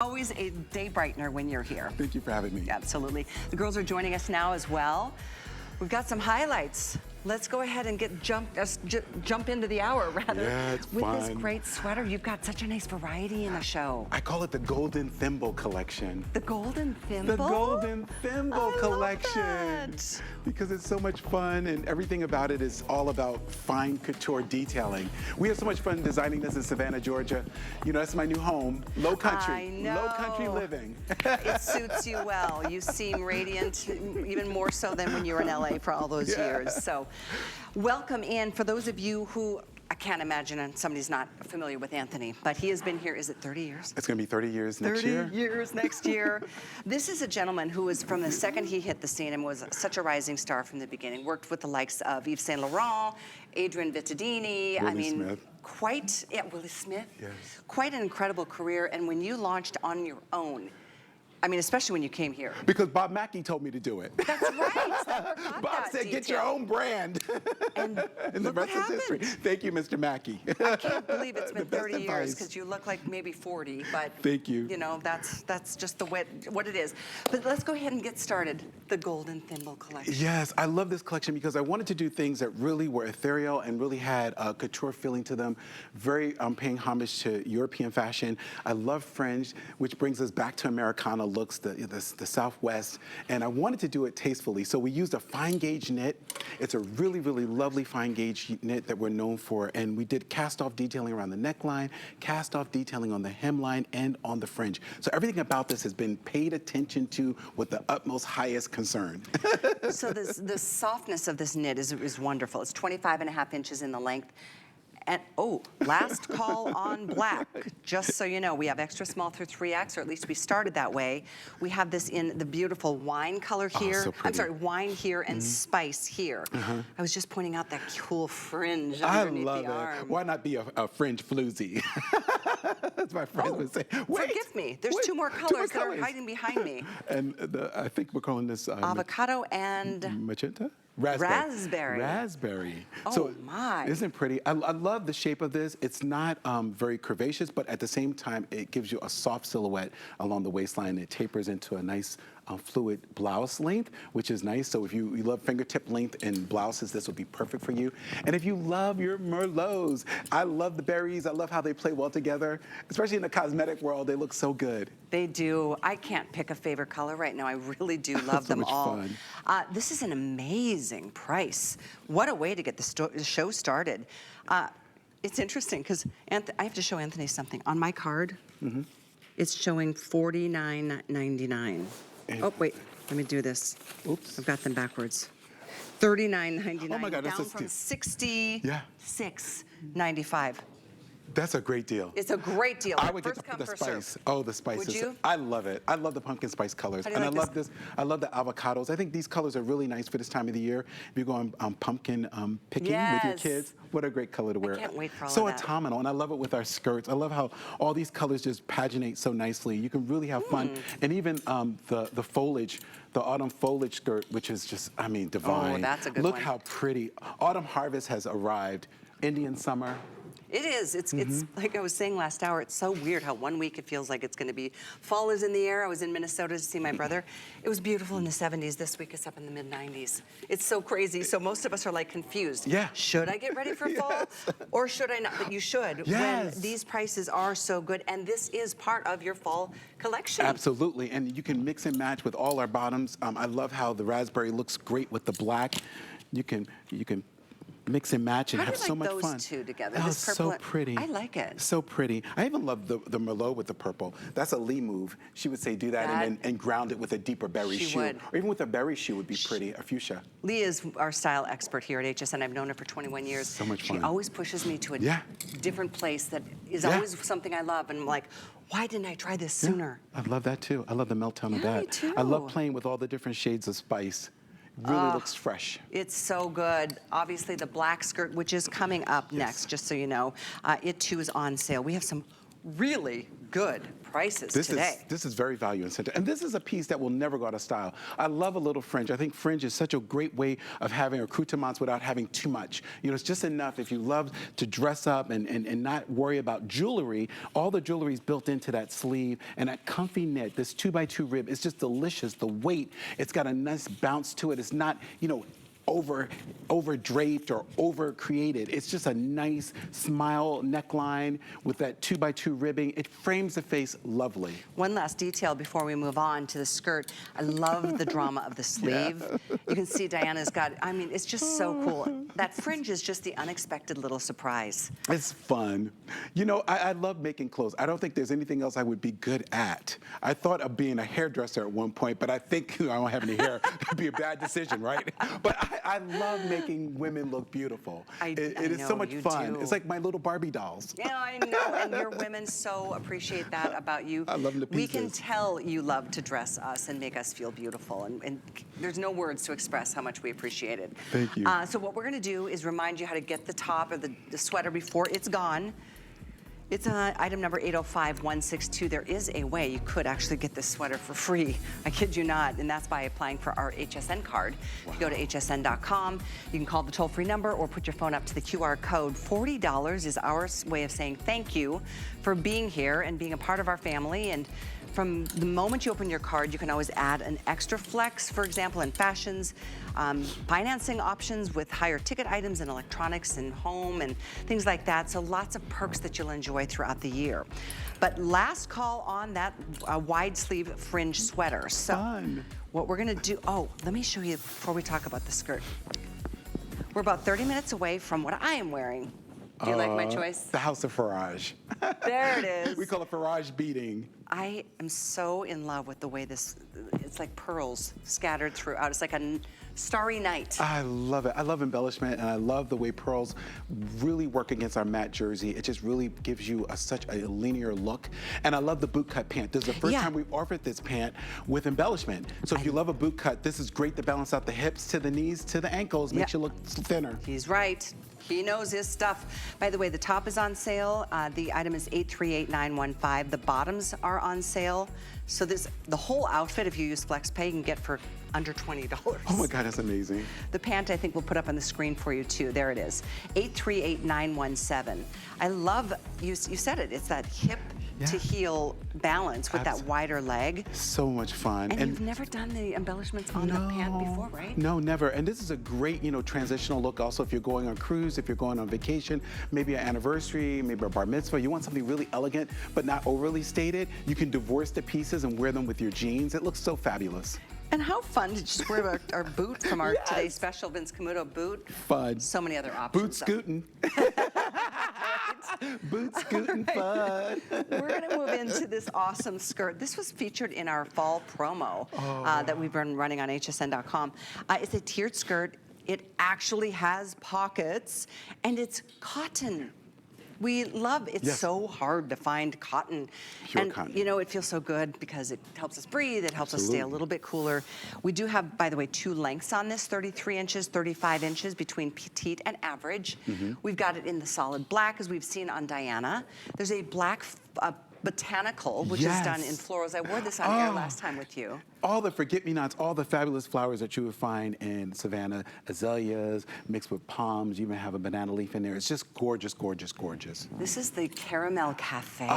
Always a day brightener when you're here. Thank you for having me. Absolutely. The girls are joining us now as well. We've got some highlights. Let's go ahead and jump into the hour, rather. Yeah, it's with fun. This great sweater. You've got such a nice variety in the show. I call it the Golden Thimble Collection. The Golden Thimble? The Golden Thimble Collection. Love that. Because it's so much fun and everything about it is all about fine couture detailing. We have so much fun designing this in Savannah, Georgia. You know, that's my new home. Low country. I know. Low country living. It suits you well. You seem radiant, even more so than when you were in LA for all those years. So, welcome in. For those of you who, I can't imagine somebody's not familiar with Antthony, but he has been here, is it 30 years? It's going to be 30 years next year. 30 years next year. This is a gentleman who was, from the second he hit the scene, and was such a rising star from the beginning. Worked with the likes of Yves Saint Laurent, Adrian Vittadini. Willie Smith. Willie Smith. Yes. Quite an incredible career. And when you launched on your own, I mean, especially when you came here. Because Bob Mackie told me to do it. That's right. Bob said, get your own brand. And the rest is history. Thank you, Mr. Mackie. I can't believe it's been 30 years advice. because you look like maybe 40, but thank you. You know, that's just the what it is. But let's go ahead and get started. The Golden Thimble Collection. Yes, I love this collection because I wanted to do things that really were ethereal and really had a couture feeling to them. Very paying homage to European fashion. I love fringe, which brings us back to Americana looks, the Southwest, and I wanted to do it tastefully. So we used a fine gauge knit. It's a really, really lovely fine gauge knit that we're known for, and we did cast off detailing around the neckline, cast off detailing on the hemline and on the fringe. So everything about this has been paid attention to with the utmost highest concern. So the softness of this knit is wonderful. It's 25.5 inches in the length. And last call on black. Just so you know, we have extra small through 3X, or at least we started that way. We have this in the beautiful wine color here. So pretty. I'm sorry, wine here and spice here. I was just pointing out that cool fringe underneath the arm. Why not be a fringe floozy? That's my friend would say. Wait, forgive me. There's two more colors that are hiding behind me. And I think we're calling this avocado and magenta. Raspberry. Oh, so, my. Isn't it pretty? I love the shape of this. It's not very curvaceous, but at the same time, it gives you a soft silhouette along the waistline. It tapers into a nice fluid blouse length, which is nice. So if you love fingertip length in blouses, this would be perfect for you. And if you love your Merlots, I love the berries. I love how they play well together, especially in the cosmetic world. They look so good. They do. I can't pick a favorite color right now. I really do love them all. Fun. This is an amazing price. What a way to get the show started. It's interesting because I have to show Antthony something. On my card, it's showing $49.99. Oh, wait, let me do this. Oops. I've got them backwards. $39.99. Oh my God, down that's from $66.95. That's a great deal. It's a great deal. I would get the spice. Oh, the spices. Would you? I love it. I love the pumpkin spice colors. And I love this. I love the avocados. I think these colors are really nice for this time of the year. If you're going pumpkin picking with your kids, what a great color to wear. I can't wait for all so of that. autumnal, and I love it with our skirts. I love how all these colors just paginate so nicely. You can really have fun. And even the foliage, the autumn foliage skirt, which is just, I mean, divine. Oh, that's a good Look one. how pretty. Autumn harvest has arrived. Indian summer. It is. It's like I was saying last hour, it's so weird how one week it feels like it's going to be fall is in the air. I was in Minnesota to see my brother. It was beautiful in the 70s. This week it's up in the mid-90s. It's so crazy. So most of us are like confused. Yeah. Should I get ready for fall or should I not? But you should when these prices are so good. And this is part of your fall collection. Absolutely. And you can mix and match with all our bottoms. I love how the raspberry looks great with the black. You can mix and match and have so much fun. How do you like those two together? Oh, this purple, so pretty. I like it. So pretty. I even love the Merlot with the purple. That's a Lee move. She would say do that and ground it with a deeper berry shoe. Would. Or even with a berry shoe would be pretty, a fuchsia. Lee is our style expert here at HSN. I've known her for 21 years. So much fun. She always pushes me to a different place that is always something I love. And I'm like, why didn't I try this sooner? I love that too. I love the melt tone of that. Me too. I love playing with all the different shades of spice. Really looks fresh. It's so good. Obviously, the black skirt, which is coming up next, just so you know, it too is on sale. We have some really good prices This today. this is very value incentive. And this is a piece that will never go out of style. I love a little fringe. I think fringe is such a great way of having accoutrements without having too much. You know, it's just enough. If you love to dress up and not worry about jewelry, all the jewelry is built into that sleeve, and that comfy knit, this 2x2 rib, is just delicious. The weight, it's got a nice bounce to it. It's not, you know, over draped or over created. It's just a nice smile neckline with that 2x2 ribbing. It frames the face lovely. One last detail before we move on to the skirt. I love the drama of the sleeve. Yeah. You can see Diana's got, I mean, it's just so cool. That fringe is just the unexpected little surprise. It's fun. You know, I love making clothes. I don't think there's anything else I would be good at. I thought of being a hairdresser at one point, but I think I don't have any hair. It'd be a bad decision, right? But I love making women look beautiful. It is so much fun. It's like my little Barbie dolls. Yeah, I know, and your women so appreciate that about you. I love them to pieces. We can tell you love to dress us and make us feel beautiful, and there's no words to express how much we appreciate it. Thank you. So what we're gonna do is remind you how to get the top of the sweater before it's gone. It's item number 805162. There is a way you could actually get this sweater for free. I kid you not, and that's by applying for our HSN card. Wow. You go to hsn.com, you can call the toll-free number or put your phone up to the QR code. $40 is our way of saying thank you for being here and being a part of our family. And from the moment you open your card, you can always add an extra flex, for example, in fashions, financing options with higher ticket items and electronics and home and things like that. So lots of perks that you'll enjoy throughout the year. But last call on that wide sleeve fringe sweater. So fun. What we're gonna do, let me show you before we talk about the skirt. We're about 30 minutes away from what I am wearing. Do you like my choice? The House of Farage. There it is. We call it Farage beading. I am so in love with the way this, it's like pearls scattered throughout. It's like a starry night. I love it. I love embellishment, and I love the way pearls really work against our matte jersey. It just really gives you such a linear look. And I love the boot cut pant. This is the first time we've offered this pant with embellishment. So if you love a boot cut, this is great to balance out the hips to the knees to the ankles, makes you look thinner. He's right. He knows his stuff. By the way, the top is on sale. The item is 838915. The bottoms are on sale. So the whole outfit, if you use FlexPay, you can get for under $20. Oh my God, that's amazing. The pant, I think we'll put up on the screen for you too. There it is, 838917. I love, you said it, it's that hip to heel balance with that wider leg. So much fun. And you've never done the embellishments on the pant before, right? No, never. And this is a great, you know, transitional look also if you're going on cruise, if you're going on vacation, maybe an anniversary, maybe a bar mitzvah. You want something really elegant but not overly stated. You can divorce the pieces and wear them with your jeans. It looks so fabulous. And how fun to just wear our boot from our today's special Vince Camuto boot. Fun. So many other options. Boot scooting. Boot scooting fun. We're gonna move into this awesome skirt. This was featured in our fall promo that we've been running on hsn.com. It's a tiered skirt. It actually has pockets and it's cotton. We love, it's so hard to find cotton. Pure cotton. You know, it feels so good because it helps us breathe, it helps us stay a little bit cooler. We do have, by the way, 2 lengths on this, 33 inches, 35 inches between petite and average. We've got it in the solid black, as we've seen on Diana. There's a black botanical, which is done in florals. I wore this on air last time with you. All the forget-me-nots, all the fabulous flowers that you would find in Savannah, azaleas mixed with palms. You even have a banana leaf in there. It's just gorgeous, gorgeous, gorgeous. This is the Caramel Cafe.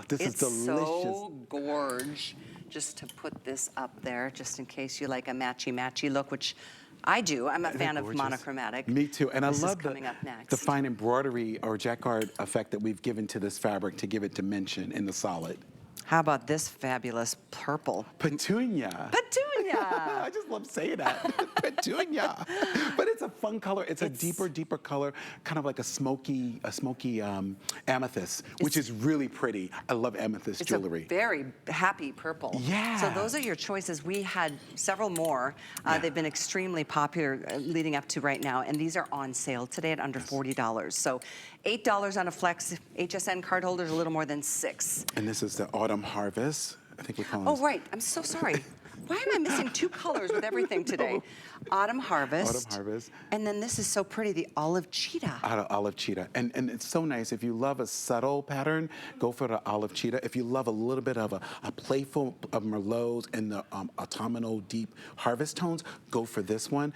This is delicious. It's so gorge. Just to put this up there, just in case you like a matchy-matchy look, which I do. I'm a fan of monochromatic. Me too. And I love the fine embroidery or jacquard effect that we've given to this fabric to give it dimension in the solid. How about this fabulous purple? Petunia. Petunia. I just love saying that. Petunia. But it's a fun color. It's a deeper color, kind of like a smoky amethyst, which is really pretty. I love amethyst jewelry. It's a very happy purple. Yeah. So those are your choices. We had several more. They've been extremely popular leading up to right now, and these are on sale today at under $40. So $8 on a Flex HSN card holders, a little more than $6. And this is the Autumn Harvest. I think we're calling this. Oh, right. I'm so sorry. Why am I missing 2 colors with everything today? Autumn Harvest. Autumn Harvest. And then this is so pretty, the Olive Cheetah. Olive cheetah. And it's so nice. If you love a subtle pattern, go for the olive cheetah. If you love a little bit of a playful of merlots and the autumnal deep harvest tones, go for this one.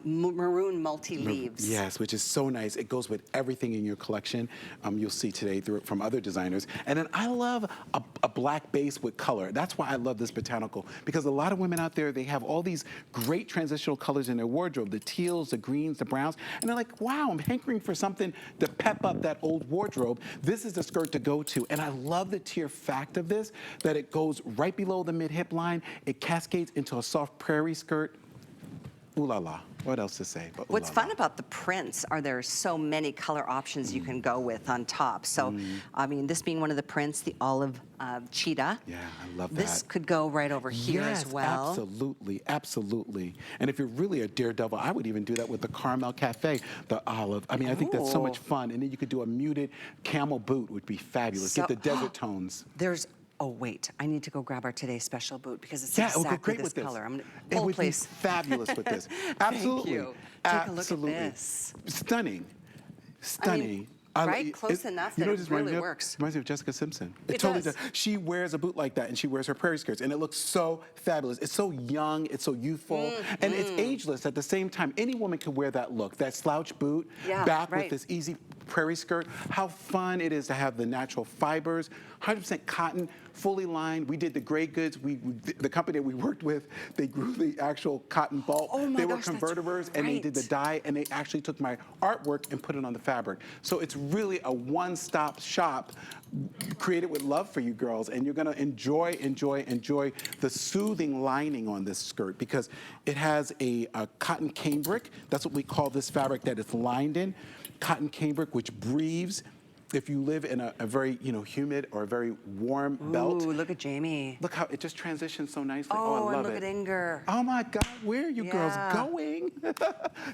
Maroon multi-leaves. Yes, which is so nice. It goes with everything in your collection. You'll see today from other designers. And then I love a black base with color. That's why I love this botanical, because a lot of women out there, they have all these great transitional colors in their wardrobe, the teals, the greens, the browns, and they're like, wow, I'm hankering for something to pep up that old wardrobe. This is the skirt to go to. And I love the tier fact of this, that it goes right below the mid-hip line, it cascades into a soft prairie skirt. Ooh la la. What else to say? But What's fun about the prints are there so many color options you can go with on top. So, I mean, this being one of the prints, the olive cheetah. Yeah, I love that. This could go right over here as well. Absolutely, absolutely. And if you're really a daredevil, I would even do that with the Caramel Cafe, the olive. I mean, I think that's so much fun. And then you could do a muted camel boot, would be fabulous. So, get the desert tones. Oh wait, I need to go grab our today's special boot because it's it would go exactly great with this. color. I'm gonna it would place. be fabulous with this. Absolutely. Thank you. Take a look at this. Stunning. Stunning. Right? Close enough that it really works. Reminds me of Jessica Simpson. It totally does. She wears a boot like that, and she wears her prairie skirts, and it looks so fabulous. It's so young, it's so youthful, and it's ageless at the same time. Any woman can wear that look, that slouch boot, back with this easy prairie skirt. How fun it is to have the natural fibers, 100% cotton, fully lined. We did the gray goods. The company that we worked with, they grew the actual cotton bulk. Oh my they were gosh, that's converters, and they did the dye, and they actually took my artwork and put it on the fabric. So it's really a one-stop shop created with love for you girls, and you're gonna enjoy the soothing lining on this skirt because it has a cotton cambric. That's what we call this fabric that it's lined in. Cotton cambric, which breathes. If you live in a very humid or a very warm belt. Ooh, look at Jamie. Look how it just transitions so nicely. Oh, I love and look it. at Inger. Oh my God, where are you girls going?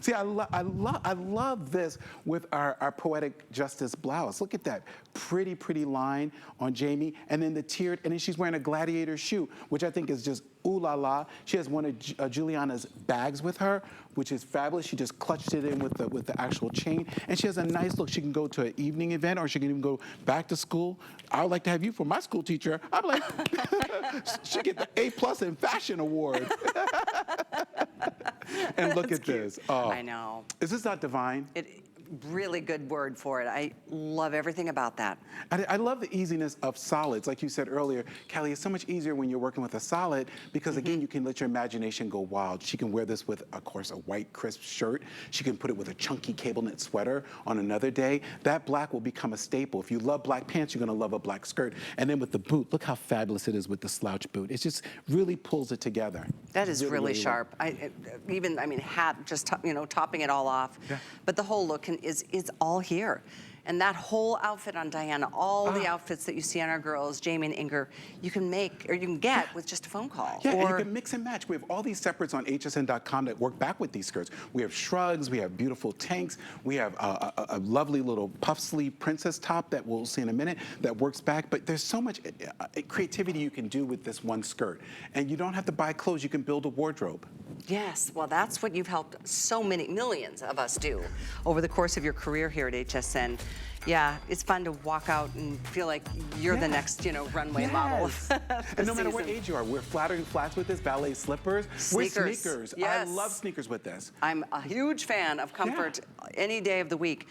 See, I love this with our poetic justice blouse. Look at that pretty, pretty line on Jamie, and then the tiered, and then she's wearing a gladiator shoe, which I think is just ooh la la. She has one of Juliana's bags with her, which is fabulous. She just clutched it in with the actual chain, and she has a nice look. She can go to an evening event, or she can even go back to school. I would like to have you for my school teacher. I'm like, she get the A+ in fashion award. And look at this. Oh, I know. Is this not divine? Really good word for it. I love everything about that. I love the easiness of solids. Like you said earlier, Callie, it's so much easier when you're working with a solid because, again, you can let your imagination go wild. She can wear this with, of course, a white, crisp shirt. She can put it with a chunky cable knit sweater on another day. That black will become a staple. If you love black pants, you're going to love a black skirt. And then with the boot, look how fabulous it is with the slouch boot. It just really pulls it together. That is really sharp. Hat, just topping it all off. Yeah. But the whole look is all here. And that whole outfit on Diana, all the outfits that you see on our girls, Jamie and Inger, you can make, or you can get with just a phone call. Yeah, and you can mix and match. We have all these separates on hsn.com that work back with these skirts. We have shrugs, we have beautiful tanks, we have a lovely little puff sleeve princess top that we'll see in a minute that works back. But there's so much creativity you can do with this one skirt. And you don't have to buy clothes, you can build a wardrobe. Yes, well, that's what you've helped so many, millions of us do over the course of your career here at HSN. Yeah, it's fun to walk out and feel like you're the next, runway model. And no matter what age you are, we're flattering flats with this, ballet slippers. Sneakers. We're sneakers. Yes. I love sneakers with this. I'm a huge fan of comfort any day of the week.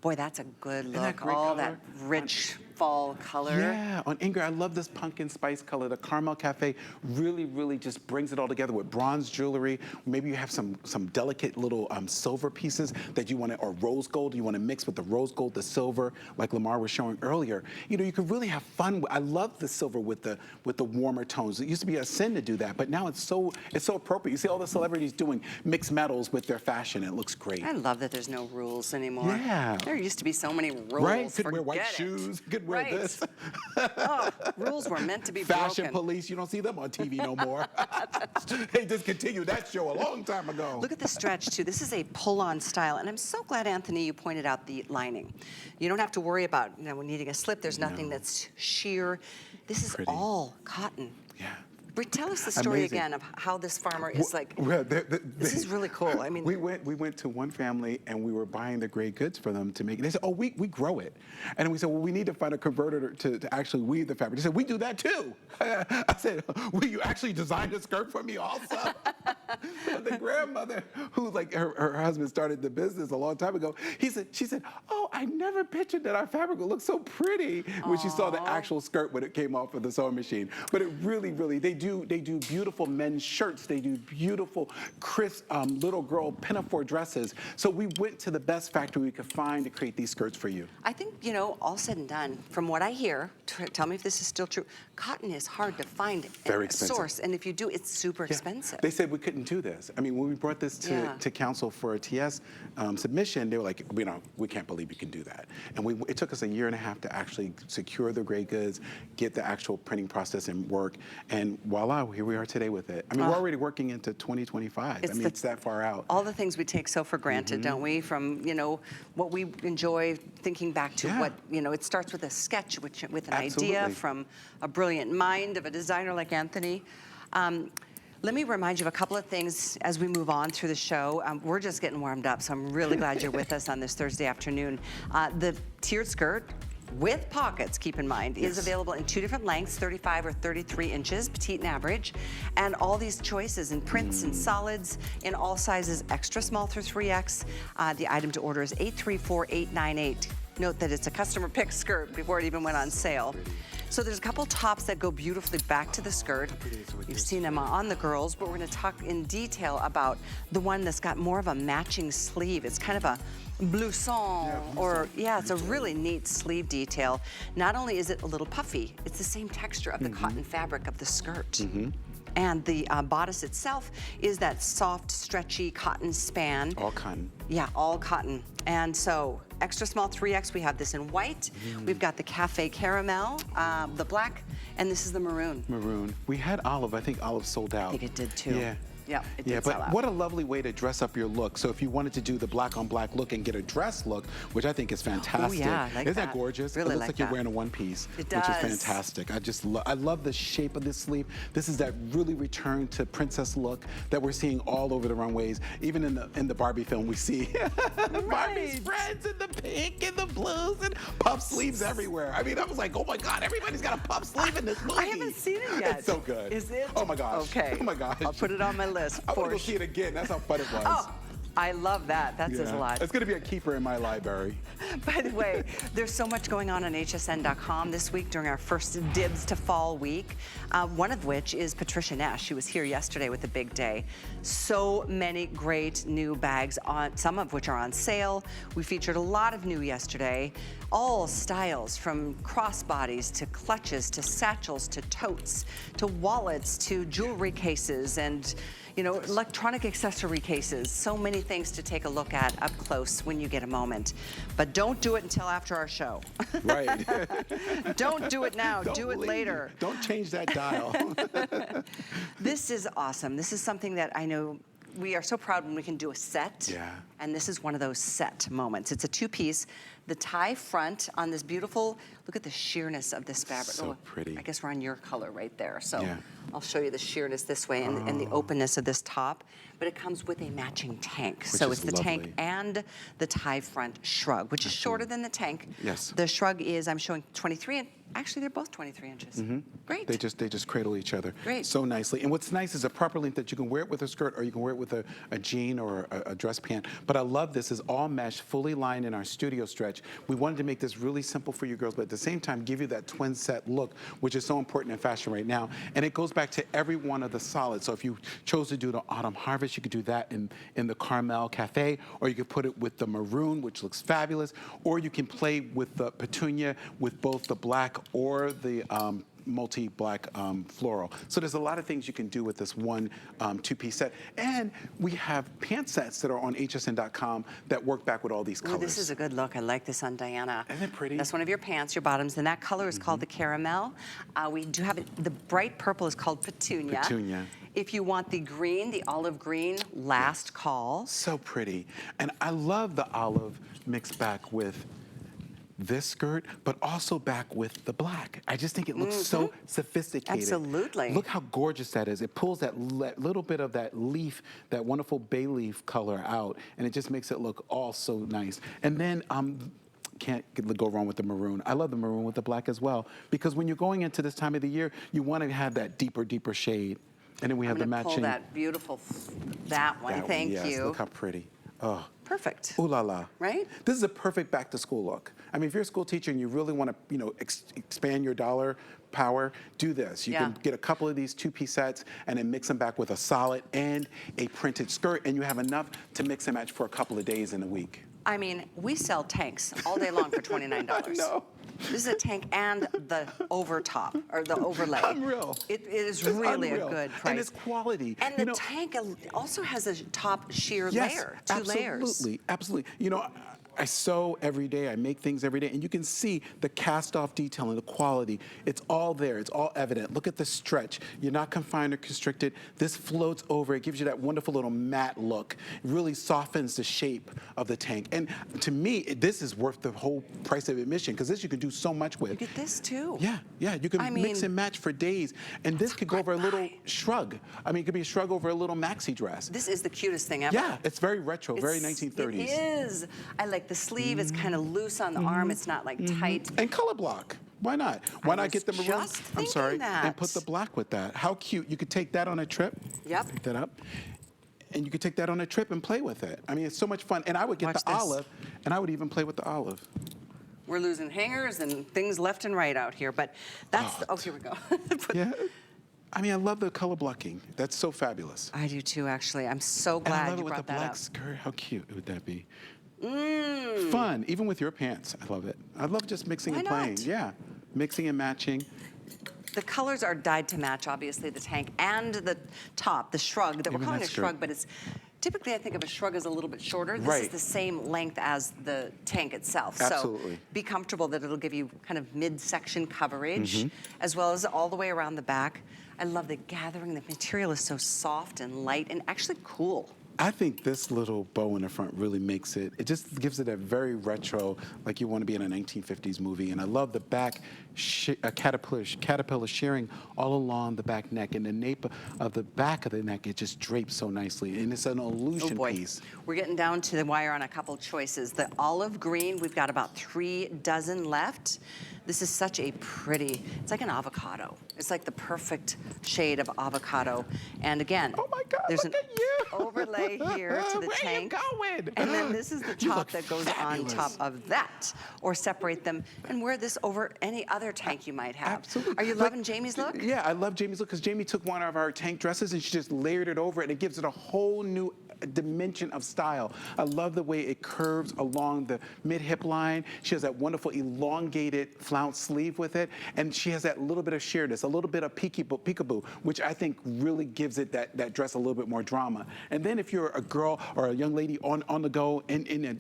Boy, that's a good look. All that rich fall color. Yeah, on Inger, I love this pumpkin spice color. The Caramel Cafe really, really just brings it all together with bronze jewelry. Maybe you have some delicate little silver pieces that you want to, or rose gold, you want to mix with the rose gold, the silver, like Lamar was showing earlier. You could really have fun. I love the silver with the warmer tones. It used to be a sin to do that, but now it's so appropriate. You see all the celebrities doing mixed metals with their fashion. It looks great. I love that there's no rules anymore. Yeah. There used to be so many rules. Right, could wear white shoes, could wear this. Rules were meant to be Fashion broken. police, you don't see them on TV no more. They discontinued that show a long time ago. Look at the stretch, too. This is a pull-on style, and I'm so glad, Anthony, you pointed out the lining. You don't have to worry about needing a slip. There's nothing that's sheer. This is all cotton. Yeah. Tell us the story Amazing. again of how this farmer is like, Well, this is really cool. I mean, we went to one family and we were buying the gray goods for them to make it. They said, oh, we grow it. And we said, well, we need to find a converter to actually weave the fabric. They said, we do that too. I said, will you actually design a skirt for me also? So the grandmother, who's like, her husband started the business a long time ago, she said, oh, I never pictured that our fabric would look so pretty when she saw the actual skirt when it came off of the sewing machine. But it really, they do beautiful men's shirts. They do beautiful, crisp little girl pinafore dresses. So we went to the best factory we could find to create these skirts for you. I think, you know, all said and done, from what I hear, tell me if this is still true, cotton is hard to find Very a expensive. source, and if you do, it's super expensive. They said we couldn't do this. I mean, when we brought this to council for a TS submission, they were like, we can't believe you can do that. And it took us a year and a half to actually secure the gray goods, get the actual printing process and work, and voila, here we are today with it. I mean, we're already working into 2025. I mean, it's that far out. All the things we take so for granted, don't we? From, you know, what we enjoy, thinking back to what, you know, it starts with a sketch, with an idea from a brilliant mind of a designer like Antthony. Let me remind you of a couple of things as we move on through the show. We're just getting warmed up, so I'm really glad you're with us on this Thursday afternoon. The tiered skirt, with pockets, keep in mind, is available in 2 different lengths, 35 or 33 inches, petite and average, and all these choices in prints and solids in all sizes, extra small through 3X. The item to order is 834898. Note that it's a customer pick skirt before it even went on sale. So there's a couple tops that go beautifully back to the skirt. You've seen them on the girls, but we're gonna talk in detail about the one that's got more of a matching sleeve. It's kind of a blouson, it's a really neat sleeve detail. Not only is it a little puffy, it's the same texture of the cotton fabric of the skirt. And the bodice itself is that soft, stretchy cotton span. All cotton. Yeah, all cotton. And so, extra small 3X, we have this in white. We've got the cafe caramel, the black, and this is the maroon. Maroon. We had olive. I think olive sold out. I think it did too. Yeah. Yeah, it did sell out. What a lovely way to dress up your look. So if you wanted to do the black on black look and get a dress look, which I think is fantastic. Oh yeah, I like Isn't that gorgeous? Really it looks like you're wearing a one piece, It does. which is fantastic. I love the shape of this sleeve. This is that really return to princess look that we're seeing all over the runways. Even in the Barbie film, we see Barbie's friends in the pink and the blues and puff sleeves everywhere. I mean, I was like, oh my God, everybody's got a puff sleeve in this movie. I haven't seen it yet. It's so good. Is it? Oh my gosh. Okay. Oh my gosh. I'll put it on my list. I want to go see it again. That's how fun it was. Oh, I love that. That says a lot. It's going to be a keeper in my library. By the way, there's so much going on hsn.com this week during our first dibs to fall week. One of which is Patricia Nash. She was here yesterday with the big day. So many great new bags, some of which are on sale. We featured a lot of new yesterday. All styles, from crossbodies to clutches to satchels to totes to wallets to jewelry cases and, you know, electronic accessory cases. So many things to take a look at up close when you get a moment. But don't do it until after our show. Right. Don't do it now. Do it leave. later. Don't change that dial. This is awesome. This is something that I know we are so proud when we can do a set. Yeah. And this is one of those set moments. It's a two-piece. The tie front on this beautiful, look at the sheerness of this fabric. So pretty. I guess we're on your color right there. So Yeah. I'll show you the sheerness this way and the openness of this top. But it comes with a matching tank. So is it's the tank lovely. and the tie front shrug, which is shorter than the tank. Yes. The shrug is, I'm showing 23, and actually they're both 23 inches. Great. They just cradle each other Great. so nicely. And what's nice is a proper length that you can wear it with a skirt or you can wear it with a jean or a dress pant. But I love this is all mesh, fully lined in our studio stretch. We wanted to make this really simple for you girls, but at the same time give you that twin set look, which is so important in fashion right now. And it goes back to every one of the solids. So if you chose to do the autumn harvest, you could do that in the caramel cafe, or you could put it with the maroon, which looks fabulous, or you can play with the petunia with both the black or the multi-black floral. So there's a lot of things you can do with this one two-piece set. And we have pant sets that are on hsn.com that work back with all these colors. Ooh, this is a good look. I like this on Diana. Isn't it pretty? That's one of your pants, your bottoms, and that color is called the caramel. We do have it, the bright purple is called petunia. Petunia. If you want the green, the olive green, last call. So pretty. And I love the olive mixed back with this skirt, but also back with the black. I just think it looks so sophisticated. Absolutely. Look how gorgeous that is. It pulls that little bit of that leaf, that wonderful bay leaf color out, and it just makes it look all so nice. And then can't go wrong with the maroon. I love the maroon with the black as well, because when you're going into this time of the year, you want to have that deeper shade. And then we have the matching. Pull that beautiful, that one. Thank yes, you. Look how pretty. Oh. Perfect. Ooh la la. Right? This is a perfect back to school look. I mean, if you're a school teacher and you really want to, expand your dollar power, do this. You can get a couple of these two-piece sets and then mix them back with a solid and a printed skirt, and you have enough to mix and match for a couple of days in a week. I mean, we sell tanks all day long for $29. No. This is a tank and the overtop, or the overlay. Unreal. It is It's really unreal. a good price. And it's quality. And the tank also has a top sheer Yes, layer, two layers. Absolutely. I sew every day, I make things every day, and you can see the cast-off detailing, the quality. It's all there, it's all evident. Look at the stretch. You're not confined or constricted. This floats over, it gives you that wonderful little matte look. It really softens the shape of the tank. And to me, this is worth the whole price of admission, because this you can do so much with. You get this too. Yeah, you can mix and match for days. And this could go over a little shrug. I mean, it could be a shrug over a little maxi dress. This is the cutest thing ever. Yeah, it's very retro, very 1930s. It is. I like the sleeve is kind of loose on the arm. It's not like tight. And color block. Why not? Why not get the maroon? Just thinking that. And put the black with that. How cute. You could take that on a trip. Yep. Pick that up. And you could take that on a trip and play with it. I mean, it's so much fun. And I would get the olive, and I would even play with the olive. We're losing hangers and things left and right out here, but that's, here we go. Yeah. I mean, I love the color blocking. That's so fabulous. I do too, actually. I'm so glad you brought that up. And I love it with the black skirt. How cute would that be? Fun, even with your pants. I love it. I love just mixing and playing. Yeah, mixing and matching. The colors are dyed to match, obviously, the tank and the top, the shrug, that we're calling a shrug, but it's typically, I think of a shrug as a little bit shorter. This is the same length as the tank itself. Absolutely. So be comfortable that it'll give you kind of midsection coverage, as well as all the way around the back. I love the gathering. The material is so soft and light and actually cool. I think this little bow in the front really makes it, it just gives it a very retro, like you want to be in a 1950s movie. And I love the back caterpillar shearing all along the back neck. And the nape of the back of the neck, it just drapes so nicely. And it's an illusion piece. We're getting down to the wire on a couple choices. The olive green, we've got about 3 dozen left. This is such a pretty, it's like an avocado. It's like the perfect shade of avocado. And again, oh my God, there's look at you. overlay here to the tank. Where you going? And then this is the top that goes fabulous. on top of that. Or separate them and wear this over any other tank you might have. Absolutely. Are you loving Jamie's look? Yeah, I love Jamie's look because Jamie took one of our tank dresses and she just layered it over it, and it gives it a whole new dimension of style. I love the way it curves along the mid-hip line. She has that wonderful elongated flounce sleeve with it, and she has that little bit of sheerness, a little bit of peekaboo, which I think really gives it that dress a little bit more drama. And then if you're a girl or a young lady on the go in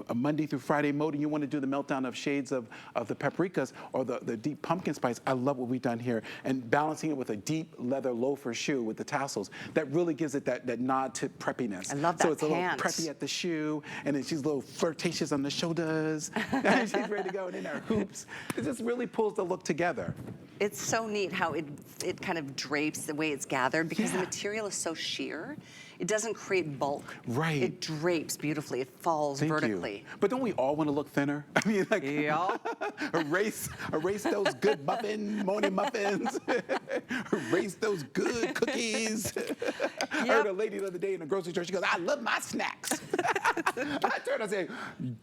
a Monday through Friday mode and you want to do the meltdown of shades of the paprikas or the deep pumpkin spice, I love what we've done here. And balancing it with a deep leather loafer shoe with the tassels, that really gives it that nod to preppiness. I love that So it's a little preppy at the shoe, and then she's a little flirtatious on the shoulders, and she's ready to go, and in her hoops. It just really pulls the look together. It's so neat how it kind of drapes the way it's gathered because the material is so sheer. It doesn't create bulk. Right. It drapes beautifully. It falls vertically. You. But don't we all want to look thinner? I mean, like, erase those good morning muffins. Erase those good cookies. I heard a lady the other day in the grocery store, she goes, I love my snacks. I turned and said,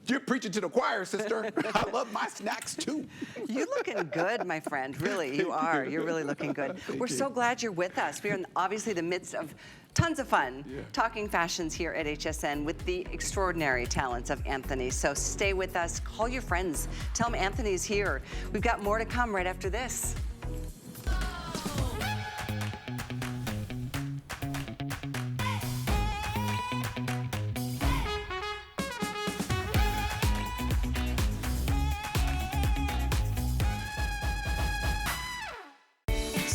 you're preaching to the choir, sister. I love my snacks too. You're looking good, my friend. Really, you are. You're really looking good. We're so glad you're with us. We're in obviously the midst of tons of fun talking fashions here at HSN with the extraordinary talents of Antthony. So stay with us. Call your friends. Tell them Antthony's here. We've got more to come right after this.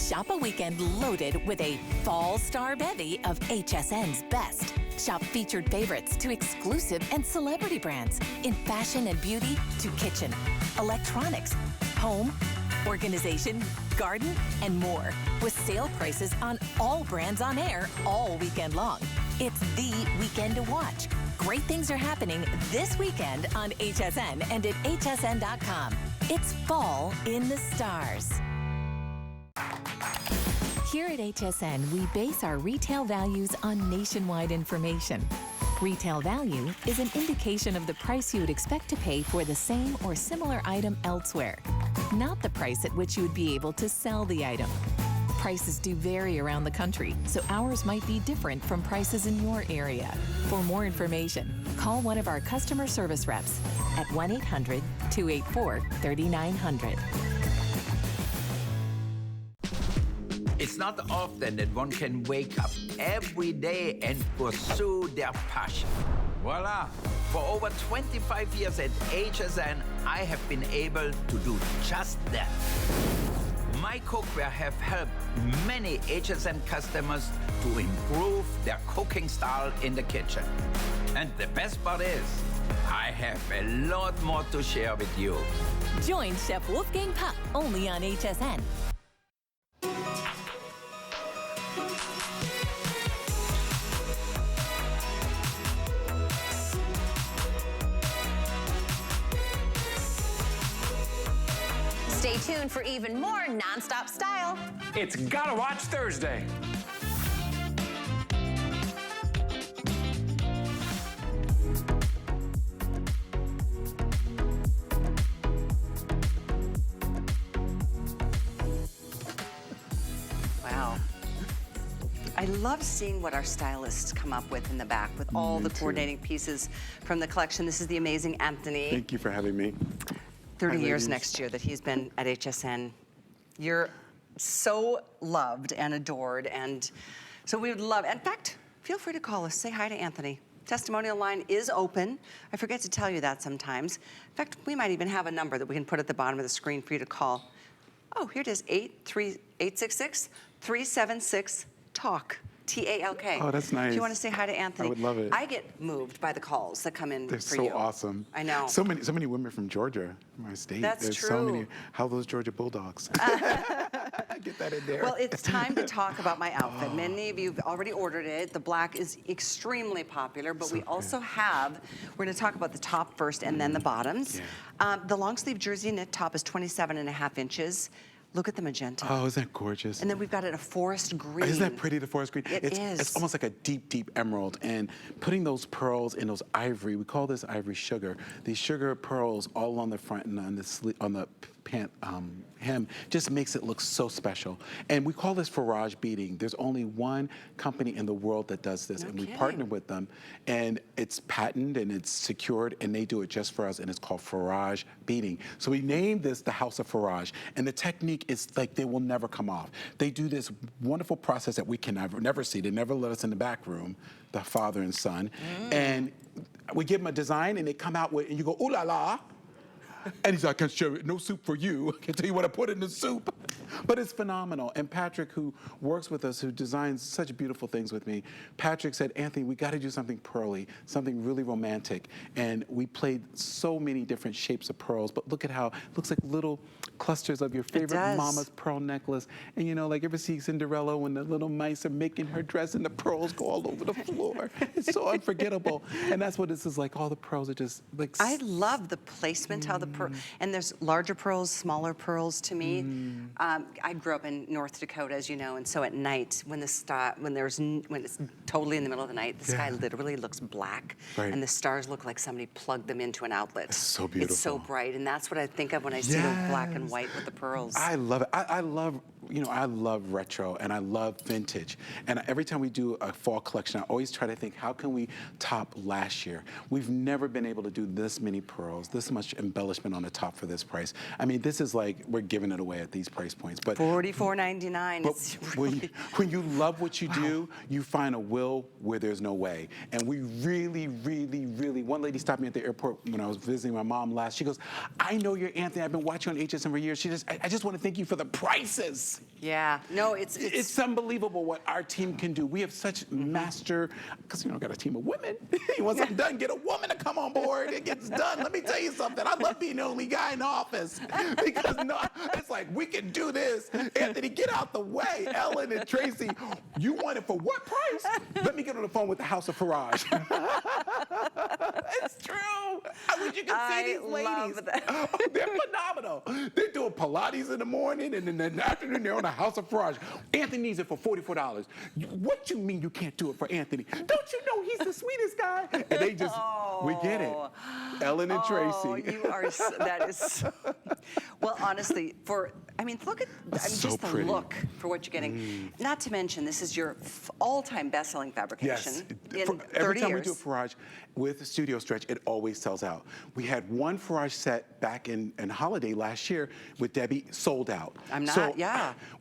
Shop a weekend loaded with a fall star bevy of HSN's best. Shop featured favorites to exclusive and celebrity brands, in fashion and beauty to kitchen. electronics, home, organization, garden, and more, with sale prices on all brands on air all weekend long. It's the weekend to watch. Great things are happening this weekend on HSN and at hsn.com. It's fall in the stars. Here at HSN, we base our retail values on nationwide information. Retail value is an indication of the price you would expect to pay for the same or similar item elsewhere, not the price at which you would be able to sell the item. Prices do vary around the country, so ours might be different from prices in your area. For more information, call one of our customer service reps at 1-800-284-3900. It's not often that one can wake up every day and pursue their passion. Voila! For over 25 years at HSN, I have been able to do just that. My cookware have helped many HSN customers to improve their cooking style in the kitchen. And the best part is, I have a lot more to share with you. Join Chef Wolfgang Puck only on HSN. Stay tuned for even more nonstop style. It's Gotta Watch Thursday. Wow. I love seeing what our stylists come up with in the back with all the coordinating pieces from the collection. This is the amazing Antthony. Thank you for having me. 30 Hi, years ladies. next year that he's been at HSN. You're so loved and adored, and so we would love, in fact, feel free to call us, say hi to Antthony. Testimonial line is open. I forget to tell you that sometimes. In fact, we might even have a number that we can put at the bottom of the screen for you to call. Oh, here it is, 866-376-TALK. T-A-L-K. Oh, that's nice. If you want to say hi to Antthony. I would love it. I get moved by the calls that come in They're for so you. awesome. I know. So many women from Georgia, my state. That's There's true. so many. How those Georgia Bulldogs? Get that in there. Well, it's time to talk about my outfit. Many of you have already ordered it. The black is extremely popular, but we also have, we're gonna talk about the top first and then the bottoms. Yeah. The long sleeve jersey knit top is 27.5 inches. Look at the magenta. Oh, isn't that gorgeous? And then we've got it a forest green. Isn't that pretty, the forest green? It is. It's almost like a deep, deep emerald. And putting those pearls in those ivory, we call this ivory sugar. These sugar pearls all on the front and on the pant hem just makes it look so special. And we call this Farage beading. There's only one company in the world that does this, and we partner with them. And it's patented and it's secured, and they do it just for us, and it's called Farage beading. So we named this the House of Farage, and the technique is like they will never come off. They do this wonderful process that we can never see. They never let us in the back room, the father and son, and we give them a design, and they come out with, and you go, ooh la la. And he's like, I can show you, no soup for you. I can tell you what I put in the soup. But it's phenomenal. And Patrick, who works with us, who designs such beautiful things with me, Patrick said, Antthony, we gotta do something pearly, something really romantic. And we played so many different shapes of pearls, but look at how it looks like little clusters of your favorite mama's pearl necklace. And you know, like ever see Cinderella when the little mice are making her dress and the pearls go all over the floor? It's so unforgettable. And that's what this is like. All the pearls are just like... I love the placement, how the pearl, and there's larger pearls, smaller pearls to me. I grew up in North Dakota, as you know, and so at night, when it's totally in the middle of the night, the sky literally looks black, and the stars look like somebody plugged them into an outlet. It's so beautiful. It's so bright, and that's what I think of when I see the black and white with the pearls. I love it. I love, you know, I love retro and I love vintage. And every time we do a fall collection, I always try to think, how can we top last year? We've never been able to do this many pearls, this much embellishment on the top for this price. I mean, this is like, we're giving it away at these price points. But $44.99. But when you love what you do, you find a will where there's no way. And we really, really, really, one lady stopped me at the airport when I was visiting my mom last. She goes, I know you're Antthony. I've been watching on HSN for years. She just, I just want to thank you for the prices. Yeah, no, It's unbelievable what our team can do. We have such master, because got a team of women. You want something done, get a woman to come on board. It gets done. Let me tell you something. I love being the only guy in the office because it's like we can do this. Anthony, get out the way. Ellen and Tracy, you want it for what price? Let me get on the phone with the House of Farage. It's true. I wish you could see these ladies. Love that. Oh, they're phenomenal. They're doing Pilates in the morning, and in the afternoon they're on the House of Farage. Anthony needs it for $44. What you mean you can't do it for Anthony? Don't you know he's the sweetest guy? And they just, we get it. Ellen and Oh, Tracy. you are, that is, well, honestly, look at, So just the pretty. look for what you're getting. Not to mention, this is your all-time best-selling fabrication in 30 Every time years. we do a Farage with a studio stretch, it always sells out. We had one Farage set back in holiday last year with Debbie, sold out.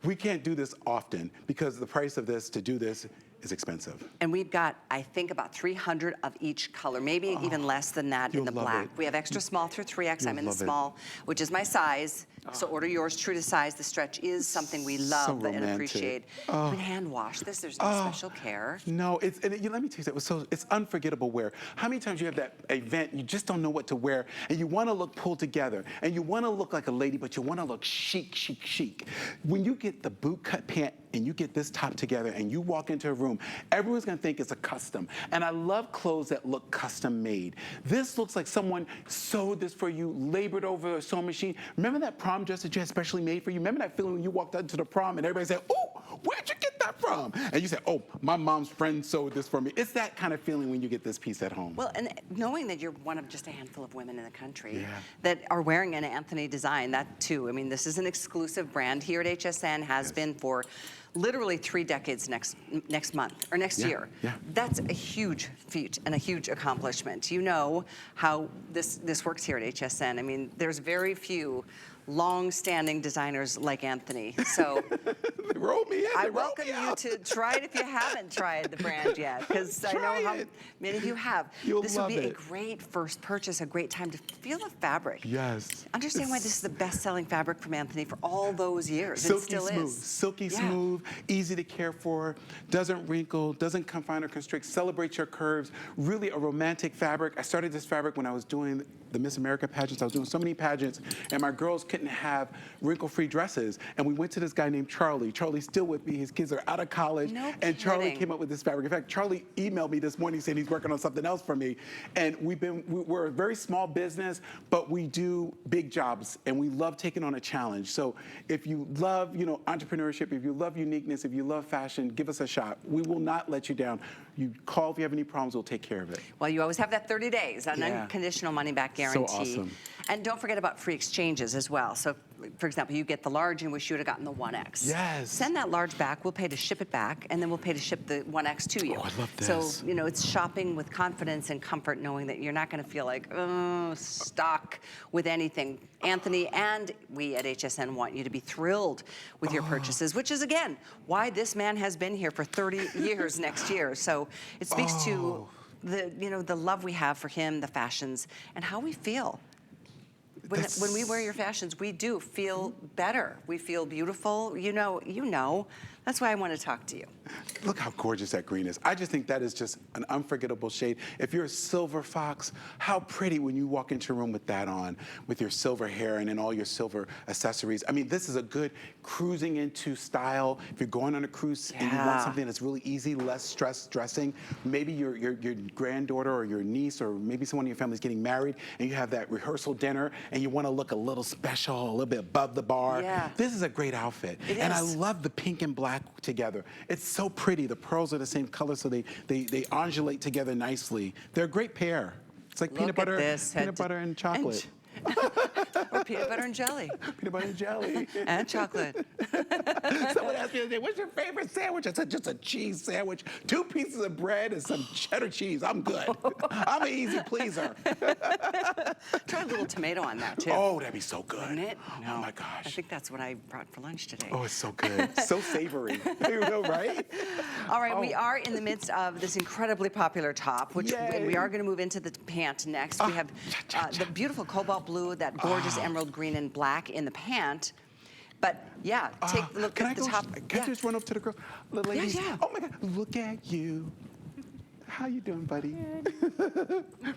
We can't do this often because the price of this, to do this, is expensive. And we've got, I think, about 300 of each color, maybe even less than that in the love black. it. We have extra small through 3X. I'm in the love it. small, which is my size. So order yours true to size. The stretch is something we love and romantic. appreciate. You can hand wash this. There's no special care. No, let me tell you something. It's unforgettable wear. How many times you have that event, you just don't know what to wear, and you want to look pulled together, and you want to look like a lady, but you want to look chic, chic, chic. When you get the boot cut pant and you get this top together and you walk into a room, everyone's going to think it's a custom. And I love clothes that look custom made. This looks like someone sewed this for you, labored over a sewing machine. Remember that prom dress that you had specially made for you? Remember that feeling when you walked out to the prom and everybody said, "Oh, where'd you get that from?" And you said, "Oh, my mom's friend sewed this for me." It's that kind of feeling when you get this piece at home. Well, and knowing that you're one of just a handful of women in the country that are wearing an Antthony design, that too. This is an exclusive brand here at HSN, has been for literally 3 decades next month or next year. Yeah. That's a huge feat and a huge accomplishment. You know how this works here at HSN. There's very few long-standing designers like Anthony. So They rolled me in. I They rolled welcome me you out. to try it if you haven't tried the brand yet, because I know Try how it. many of you have. You'll This would love be a it. great first purchase, a great time to feel the fabric. Yes. Understand why this is the best-selling fabric from Anthony for all those years. Silky It still smooth, is. silky smooth, easy to care for, doesn't wrinkle, doesn't confine or constrict, celebrates your curves, really a romantic fabric. I started this fabric when I was doing the Miss America pageants. I was doing so many pageants, and my girls couldn't have wrinkle-free dresses. And we went to this guy named Charlie. Charlie's still with me. His kids are out of college. No and Charlie kidding. came up with this fabric. In fact, Charlie emailed me this morning saying he's working on something else for me. And we're a very small business, but we do big jobs, and we love taking on a challenge. So if you love, entrepreneurship, if you love uniqueness, if you love fashion, give us a shot. We will not let you down. You call if you have any problems, we'll take care of it. Well, you always have that 30 days, an unconditional money-back guarantee. So awesome. And don't forget about free exchanges as well. So, for example, you get the large and wish you would have gotten the 1X. Yes. Send that large back. We'll pay to ship it back, and then we'll pay to ship the 1X to you. Oh, I love this. So, it's shopping with confidence and comfort, knowing that you're not going to feel like, stuck with anything. Anthony and we at HSN want you to be thrilled with your purchases, which is, again, why this man has been here for 30 years next year. So it speaks to the love we have for him, the fashions, and how we feel. When we wear your fashions, we do feel better. We feel beautiful. You know. That's why I want to talk to you. Look how gorgeous that green is. I just think that is just an unforgettable shade. If you're a silver fox, how pretty when you walk into a room with that on, with your silver hair and then all your silver accessories. This is a good cruising into style. If you're going on a cruise and you want something that's really easy, less stress dressing, maybe your granddaughter or your niece or maybe someone in your family is getting married and you have that rehearsal dinner and you want to look a little special, a little bit above the bar. Yeah. This is a great outfit. It and is. I love the pink and black together. It's so pretty. The pearls are the same color, so they undulate together nicely. They're a great pair. It's like peanut butter and chocolate. Or peanut butter and jelly. Peanut butter and jelly. And chocolate. Someone asked me the other day, what's your favorite sandwich? I said, just a cheese sandwich, 2 pieces of bread and some cheddar cheese. I'm good. I'm an easy pleaser. Try a little tomato on that, too. Oh, that'd be so good. Wouldn't it? Oh, my gosh. I think that's what I brought for lunch today. Oh, it's so good. So savory. You know, right? All right, we are in the midst of this incredibly popular top, which Yay. we are going to move into the pant next. We have the beautiful cobalt blue, that gorgeous emerald green and black in the pant. But yeah, take a look can at I the go, top. Can I just run up to the girl, the ladies? yeah. Oh my God, look at you. How you doing, buddy?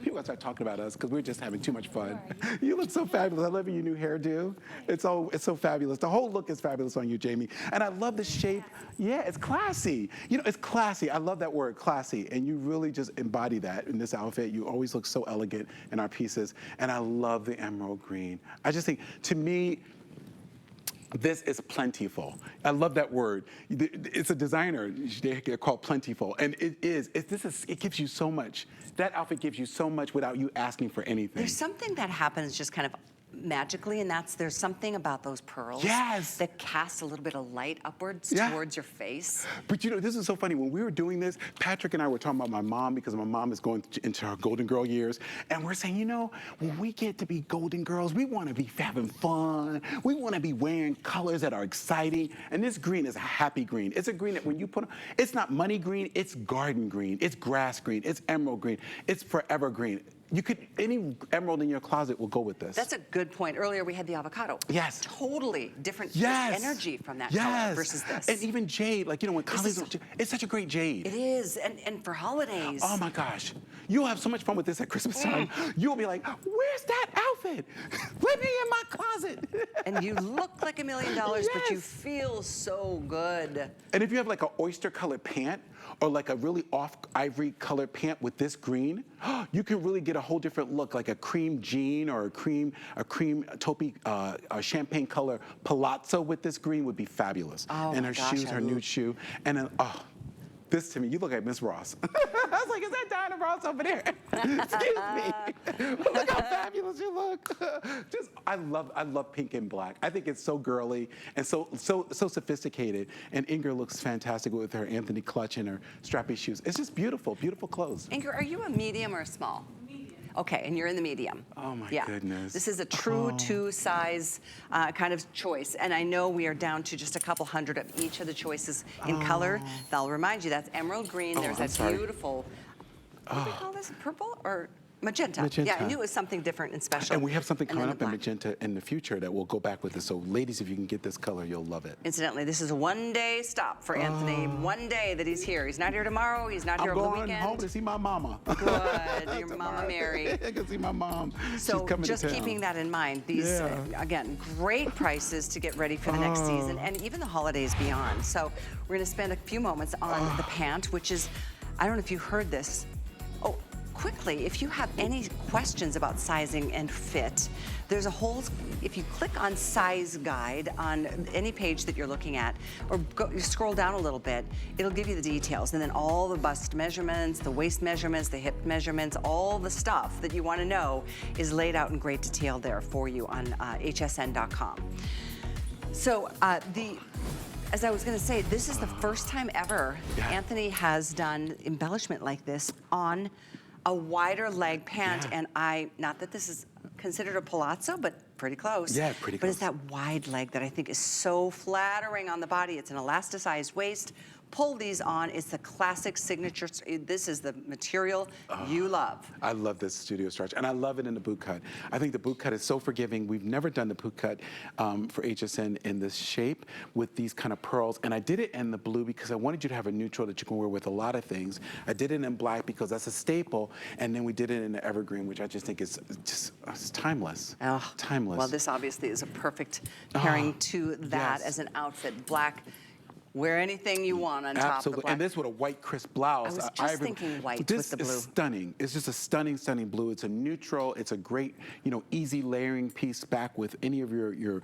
People start talking about us because we're just having too much fun. You look so fabulous. I love your new hairdo. It's so fabulous. The whole look is fabulous on you, Jamie. And I love the shape. Yeah, it's classy. You know, it's classy. I love that word, classy. And you really just embody that in this outfit. You always look so elegant in our pieces. And I love the emerald green. I just think, to me, this is plentiful. I love that word. It's a designer. They're called plentiful, and it is. It gives you so much. That outfit gives you so much without you asking for anything. There's something that happens just kind of magically, and there's something about those pearls that cast a little bit of light upwards towards your face. But you know, this is so funny. When we were doing this, Patrick and I were talking about my mom, because my mom is going into her Golden Girl years, and we're saying, you know, when we get to be Golden Girls, we want to be having fun. We want to be wearing colors that are exciting, and this green is a happy green. It's a green that when you put on, it's not money green, it's garden green, it's grass green, it's emerald green, it's forever green. You could, any emerald in your closet will go with this. That's a good point. Earlier we had the avocado. Yes. Totally different energy from that yes. color versus this. And even jade, like, you know, when colleagues, it's such a great jade. It is, and for holidays. Oh my gosh. You'll have so much fun with this at Christmas time. You'll be like, where's that outfit? Let me in my closet. And you look like $1 million, but you feel so good. And if you have like an oyster colored pant, or like a really off ivory colored pant with this green, you can really get a whole different look, like a cream jean or a cream taupey champagne color palazzo with this green would be fabulous. Oh and her gosh, shoes, her nude shoe, and then this to me, you look like Miss Ross. I was like, is that Diana Ross over there? Excuse me. Look how fabulous you look. I love pink and black. I think it's so girly and so sophisticated. And Inger looks fantastic with her Antthony clutch and her strappy shoes. It's just beautiful, beautiful clothes. Inger, are you a medium or a small? Okay, and you're in the medium. Oh my goodness. This is a true two-size kind of choice. And I know we are down to just a couple hundred of each of the choices in color. I'll remind you, that's emerald green. There's that beautiful, what do we call this, purple or magenta? Magenta. Yeah, I knew it was something different and special. And we have something coming up in black. magenta in the future that will go back with this. So ladies, if you can get this color, you'll love it. Incidentally, this is a one-day stop for Antthony. One day that he's here. He's not here tomorrow. He's not here over the weekend. I'm going home to see my mama. Good, your mama Mary. I can see my mom. So She's coming just to town. keeping that in mind, these, again, great prices to get ready for the next season and even the holidays beyond. So we're gonna spend a few moments on the pant, which is, I don't know if you heard this. Oh, quickly, if you have any questions about sizing and fit, there's a whole, if you click on size guide on any page that you're looking at, or you scroll down a little bit, it'll give you the details, and then all the bust measurements, the waist measurements, the hip measurements, all the stuff that you want to know is laid out in great detail there for you on hsn.com. So as I was going to say, this is the first time ever Antthony has done embellishment like this on a wider leg pant, and not that this is considered a palazzo, but pretty close. Yeah, pretty close. But it's that wide leg that I think is so flattering on the body. It's an elasticized waist. Pull these on. It's the classic signature. This is the material you love. I love this studio stretch, and I love it in the boot cut. I think the boot cut is so forgiving. We've never done the boot cut for HSN in this shape with these kind of pearls, and I did it in the blue because I wanted you to have a neutral that you can wear with a lot of things. I did it in black because that's a staple, and then we did it in the evergreen, which I just think is it's timeless. Oh, timeless. Well, this obviously is a perfect pairing to that as an outfit. Black. Wear anything you want on top of the black. And this with a white crisp blouse. I was just thinking white with the blue. This is stunning. It's just a stunning, stunning blue. It's a neutral. It's a great, you know, easy layering piece back with any of your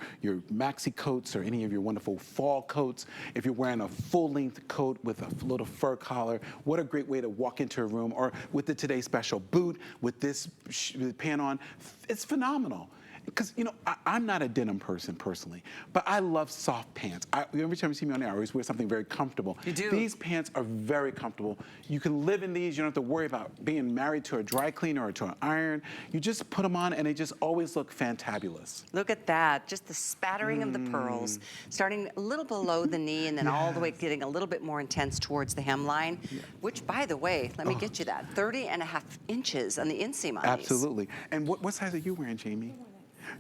maxi coats or any of your wonderful fall coats. If you're wearing a full-length coat with a little fur collar, what a great way to walk into a room. Or with the Today Special boot with this pant on. It's phenomenal. Because, you know, I'm not a denim person personally, but I love soft pants. Every time you see me on air, I always wear something very comfortable. You do. These pants are very comfortable. You can live in these. You don't have to worry about being married to a dry cleaner or to an iron. You just put them on, and they just always look fantabulous. Look at that. Just the spattering of the pearls, starting a little below the knee and then all the way getting a little bit more intense towards the hemline, which, by the way, let me get you that, 30.5 inches on the inseam on these. Absolutely. And what size are you wearing, Jamie?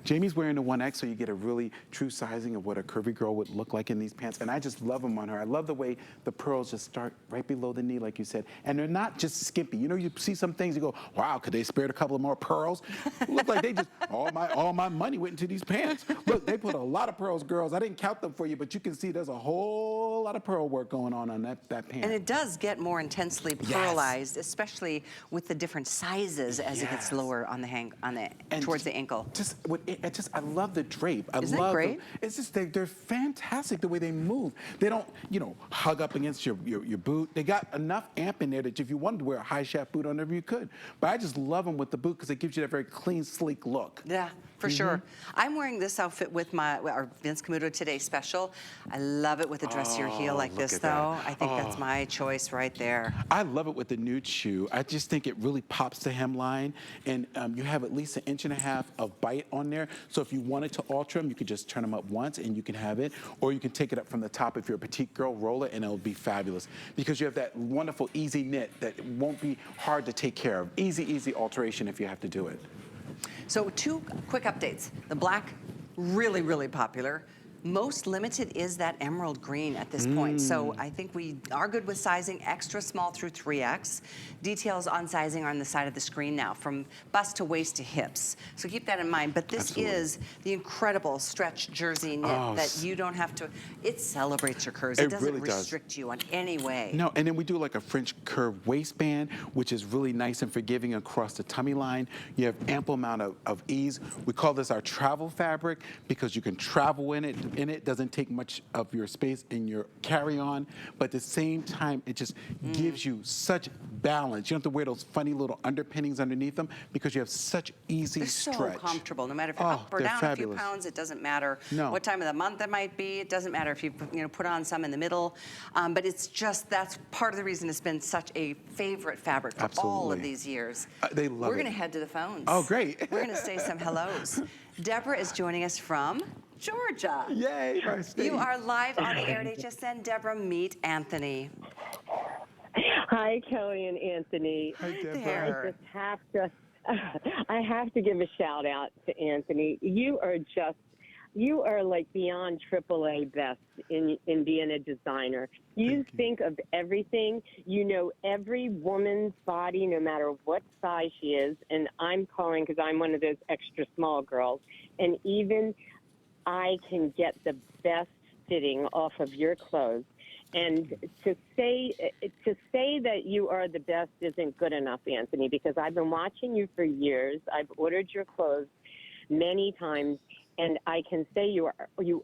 Jamie's wearing the 1X, so you get a really true sizing of what a curvy girl would look like in these pants. And I just love them on her. I love the way the pearls just start right below the knee, like you said. And they're not just skimpy. You know, you see some things, you go, wow, could they spare a couple of more pearls? Look like they just, all my money went into these pants. Look, they put a lot of pearls, girls. I didn't count them for you, but you can see there's a whole lot of pearl work going on that pant. And it does get more intensely pearlized, especially with the different sizes as it gets lower on towards the ankle. I love the drape. Isn't that great? It's just they're fantastic the way they move. They don't, hug up against your boot. They got enough amp in there that if you wanted to wear a high shaft boot on them, you could. But I just love them with the boot because it gives you that very clean, sleek look. Yeah, for sure. I'm wearing this outfit with our Vince Camuto Today special. I love it with a dressier heel like this, though. I think that's my choice right there. I love it with the nude shoe. I just think it really pops the hemline, and you have at least 1.5 inches of bite on there. So if you wanted to alter them, you could just turn them up once and you can have it, or you can take it up from the top if you're a petite girl, roll it, and it'll be fabulous because you have that wonderful easy knit that won't be hard to take care of. Easy alteration if you have to do it. So 2 quick updates. The black, really, really popular. Most limited is that emerald green at this point. So I think we are good with sizing extra small through 3X. Details on sizing are on the side of the screen now, from bust to waist to hips. So keep that in mind. But this is the incredible stretch jersey knit that you don't have to, it celebrates your curves. It doesn't restrict you in any way. No, and then we do like a French curve waistband, which is really nice and forgiving across the tummy line. You have ample amount of ease. We call this our travel fabric because you can travel in it. It doesn't take much of your space in your carry-on, but at the same time, it just gives you such balance. You don't have to wear those funny little underpinnings underneath them because you have such easy stretch. They're so comfortable, no matter if you're up or down a few pounds. It doesn't matter what time of the month it might be. It doesn't matter if you put on some in the middle. But it's just that's part of the reason it's been such a favorite fabric for all of these years. They love it. We're going to head to the phones. Oh, great. We're going to say some hellos. Deborah is joining us from Georgia. Yay, our state. You are live on the air at HSN. Deborah, meet Antthony. Hi, Kelly and Antthony. Hi, Deborah. I have to give a shout out to Antthony. You are like beyond AAA best in being a designer. You think of everything. You know every woman's body, no matter what size she is. And I'm calling because I'm one of those extra small girls. And even I can get the best fitting off of your clothes. And to say that you are the best isn't good enough, Antthony, because I've been watching you for years. I've ordered your clothes many times, and I can say you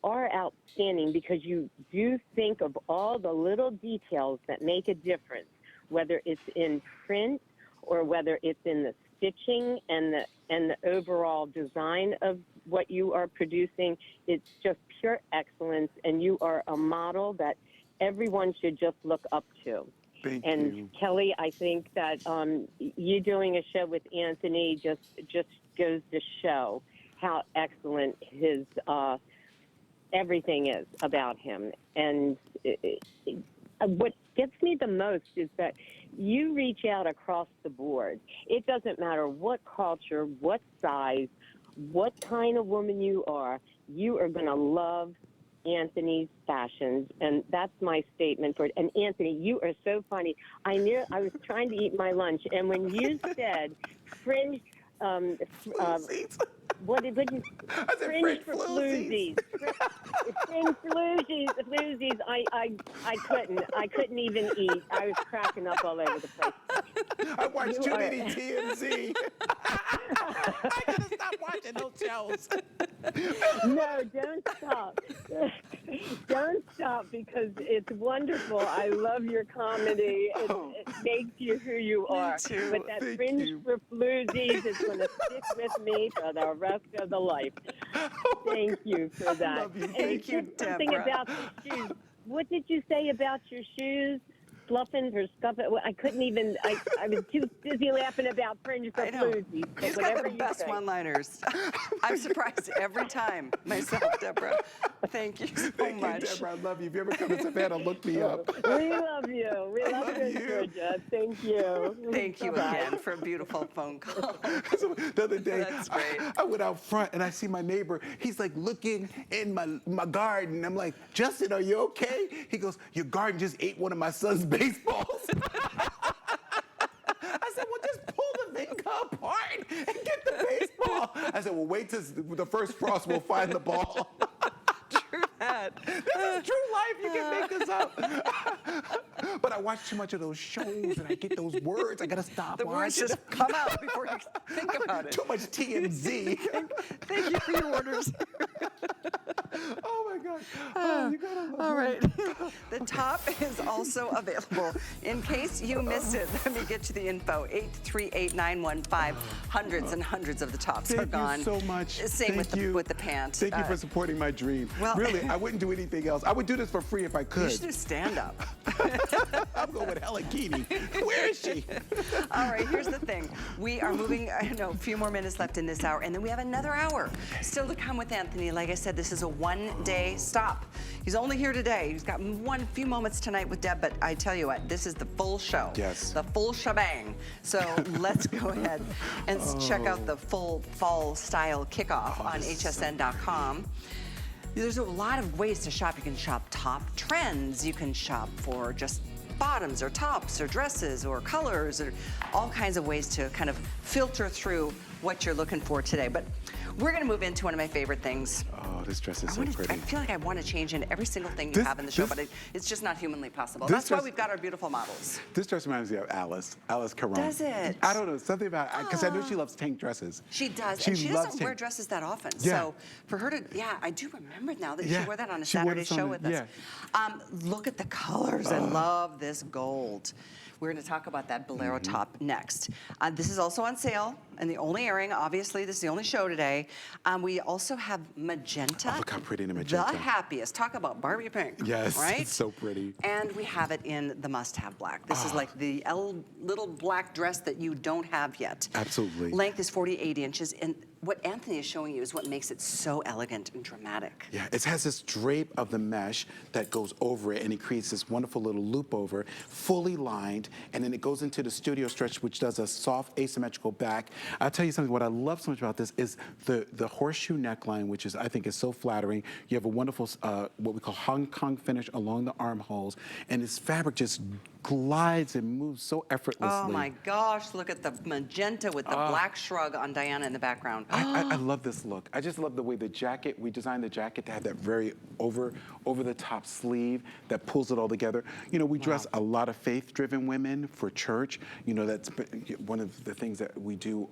are outstanding because you do think of all the little details that make a difference, whether it's in print or whether it's in the stitching and the overall design of what you are producing. It's just pure excellence, and you are a model that everyone should just look up to. Thank you. Kelly, I think that you doing a show with Antthony just goes to show how excellent his everything is about him. And what gets me the most is that you reach out across the board. It doesn't matter what culture, what size, what kind of woman you are going to love Antthony's fashions, and that's my statement for it. And Antthony, you are so funny. I was trying to eat my lunch, and when you said fringe, what did you? I said fringe for floozies. Fringe floozies. I couldn't even eat. I was cracking up all over the place. I watched too many TMZ. I gotta stop watching those shows. No, don't stop. Don't stop because it's wonderful. I love your comedy. It makes you who you are. Me too. But that Thank fringe you. for floozies is going to stick with me for the rest of the life. Thank you for that. Love you. And Thank you, just something Deborah. about the shoes. What did you say about your shoes? Fluffing or stuffing? I couldn't even. I was too busy laughing about fringe for I know. floozies. But He's got whatever the you best say. one-liners. I'm surprised every time myself, Deborah. Thank you so Thank much. you, Deborah. I love you. If you ever come to Savannah, look me up. We love you. We love you. Georgia. Thank you. Thank you Bye-bye. again for a beautiful phone call. So the other day, That's great. I went out front and I see my neighbor. He's like looking in my garden. I'm like, Justin, are you okay? He goes, your garden just ate one of my son's baseballs. I said, well, just pull the thing apart and get the baseball. I said, well, wait till the first frost, we'll find the ball. True that. This is true life. You can make this up. But I watch too much of those shows and I get those words. I gotta stop The words watching. just come out before you think about it. Too much TMZ. Thank you for your orders. Oh my God. Oh, you gotta love All it. right. The top is also available. In case you missed it, let me get you the info. 838-915. Hundreds and hundreds of the tops are Thank gone. you so much. Same Thank with you. the pant. Thank you for supporting my dream. well- Really, I wouldn't do anything else. I would do this for free if I You could. should do stand up. I'm going with Helen Keeney. Where is she? All right, here's the thing. We are moving, I know, a few more minutes left in this hour, and then we have another hour still to come with Anthony. Like I said, this is a one-day stop. He's only here today. He's got few moments tonight with Deb, but I tell you what, this is the full show. Yes. The full shebang. So let's go ahead and check out the full fall style kickoff on hsn.com. There's a lot of ways to shop. You can shop top trends. You can shop for just bottoms or tops or dresses or colors or all kinds of ways to kind of filter through what you're looking for today. But we're going to move into one of my favorite things. Oh, this dress is so I pretty. feel like I want to change into every single thing you This- have in the show, this- but it's just not humanly possible. this That's why dress- we've got our beautiful models. This dress reminds me of Alice Caron. Does it? I don't know, something about, because I know she loves tank dresses. She does, She and she loves doesn't wear tank- dresses that often. Yeah. So for her to, I do remember now that Yeah, she wore that on a she wore Saturday this on show the- with us. Look at the colors. I love this gold. We're going to talk about that bolero top next. This is also on sale, and the only airing, obviously, this is the only show today. We also have magenta. Oh, look how pretty the magenta. The happiest. Talk about Barbie pink. Yes, right? it's so pretty. And we have it in the must-have black. This is like the little black dress that you don't have yet. Absolutely. Length is 48 inches, and what Anthony is showing you is what makes it so elegant and dramatic. Yeah, it has this drape of the mesh that goes over it, and it creates this wonderful little loop over, fully lined, and then it goes into the studio stretch, which does a soft asymmetrical back. I'll tell you something, what I love so much about this is the horseshoe neckline, which I think is so flattering. You have a wonderful, what we call Hong Kong finish along the armholes, and this fabric just glides and moves so effortlessly. Oh my gosh, look at the magenta with the black shrug on Diana in the background. I love this look. I just love the way the jacket, we designed the jacket to have that very over the top sleeve that pulls it all together. You know, we dress a lot of faith-driven women for church. You know, that's one of the things that we do,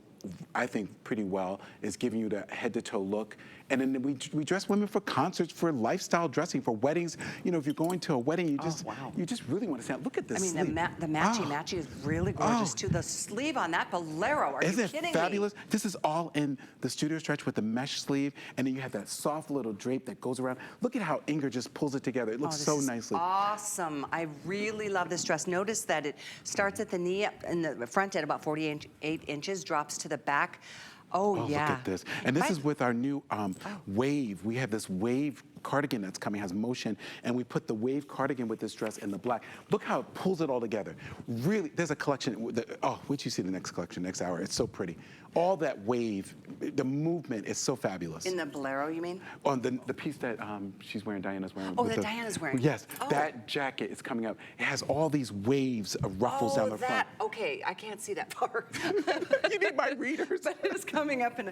I think, pretty well, is giving you the head-to-toe look. And then we dress women for concerts, for lifestyle dressing, for weddings. You know, if you're going to a wedding, you just really want to say, look at this I mean, sleeve. the matchy is really gorgeous too. The sleeve on that bolero, are you Isn't kidding it fabulous? me? This is all in the studio stretch with the mesh sleeve, and then you have that soft little drape that goes around. Look at how Inger just pulls it together. It looks This so is nicely. awesome. I really love this dress. Notice that it starts at the knee in the front at about 48 inches, drops to the back. Oh, yeah. Look at this. And this is with our new wave. We have this wave cardigan that's coming, has motion, and we put the wave cardigan with this dress in the black. Look how it pulls it all together. Really, there's a collection. Wait till you see the next collection, next hour. It's so pretty. All that wave, the movement is so fabulous. In the bolero, you mean? On the piece that she's wearing, Diana's wearing. Oh, with that Diana's wearing. Yes, Oh. that jacket is coming up. It has all these waves of ruffles down the front. Okay, I can't see that far. You need my readers. But it's coming up, and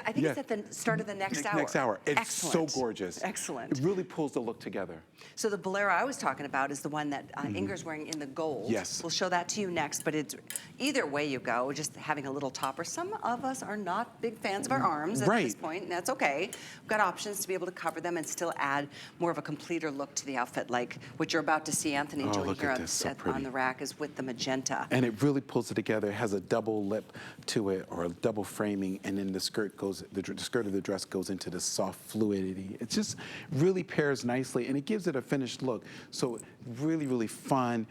I think it's at the start of the next hour. Next hour. It's Excellent. so gorgeous. Excellent. It really pulls the look together. So the bolero I was talking about is the one that Inger's wearing in the gold. Yes. We'll show that to you next, but it's either way you go, just having a little topper. Some of us are not big fans of our arms at this point, and that's okay. We've got options to be able to cover them and still add more of a completer look to the outfit, like what you're about to see Anthony doing look here at this, so on pretty. the rack is with the magenta. And it really pulls it together. It has a double lip to it, or a double framing, and then the skirt goes, the skirt of the dress goes into the soft fluidity. It's just, really pairs nicely, and it gives it a finished look. So really, really fun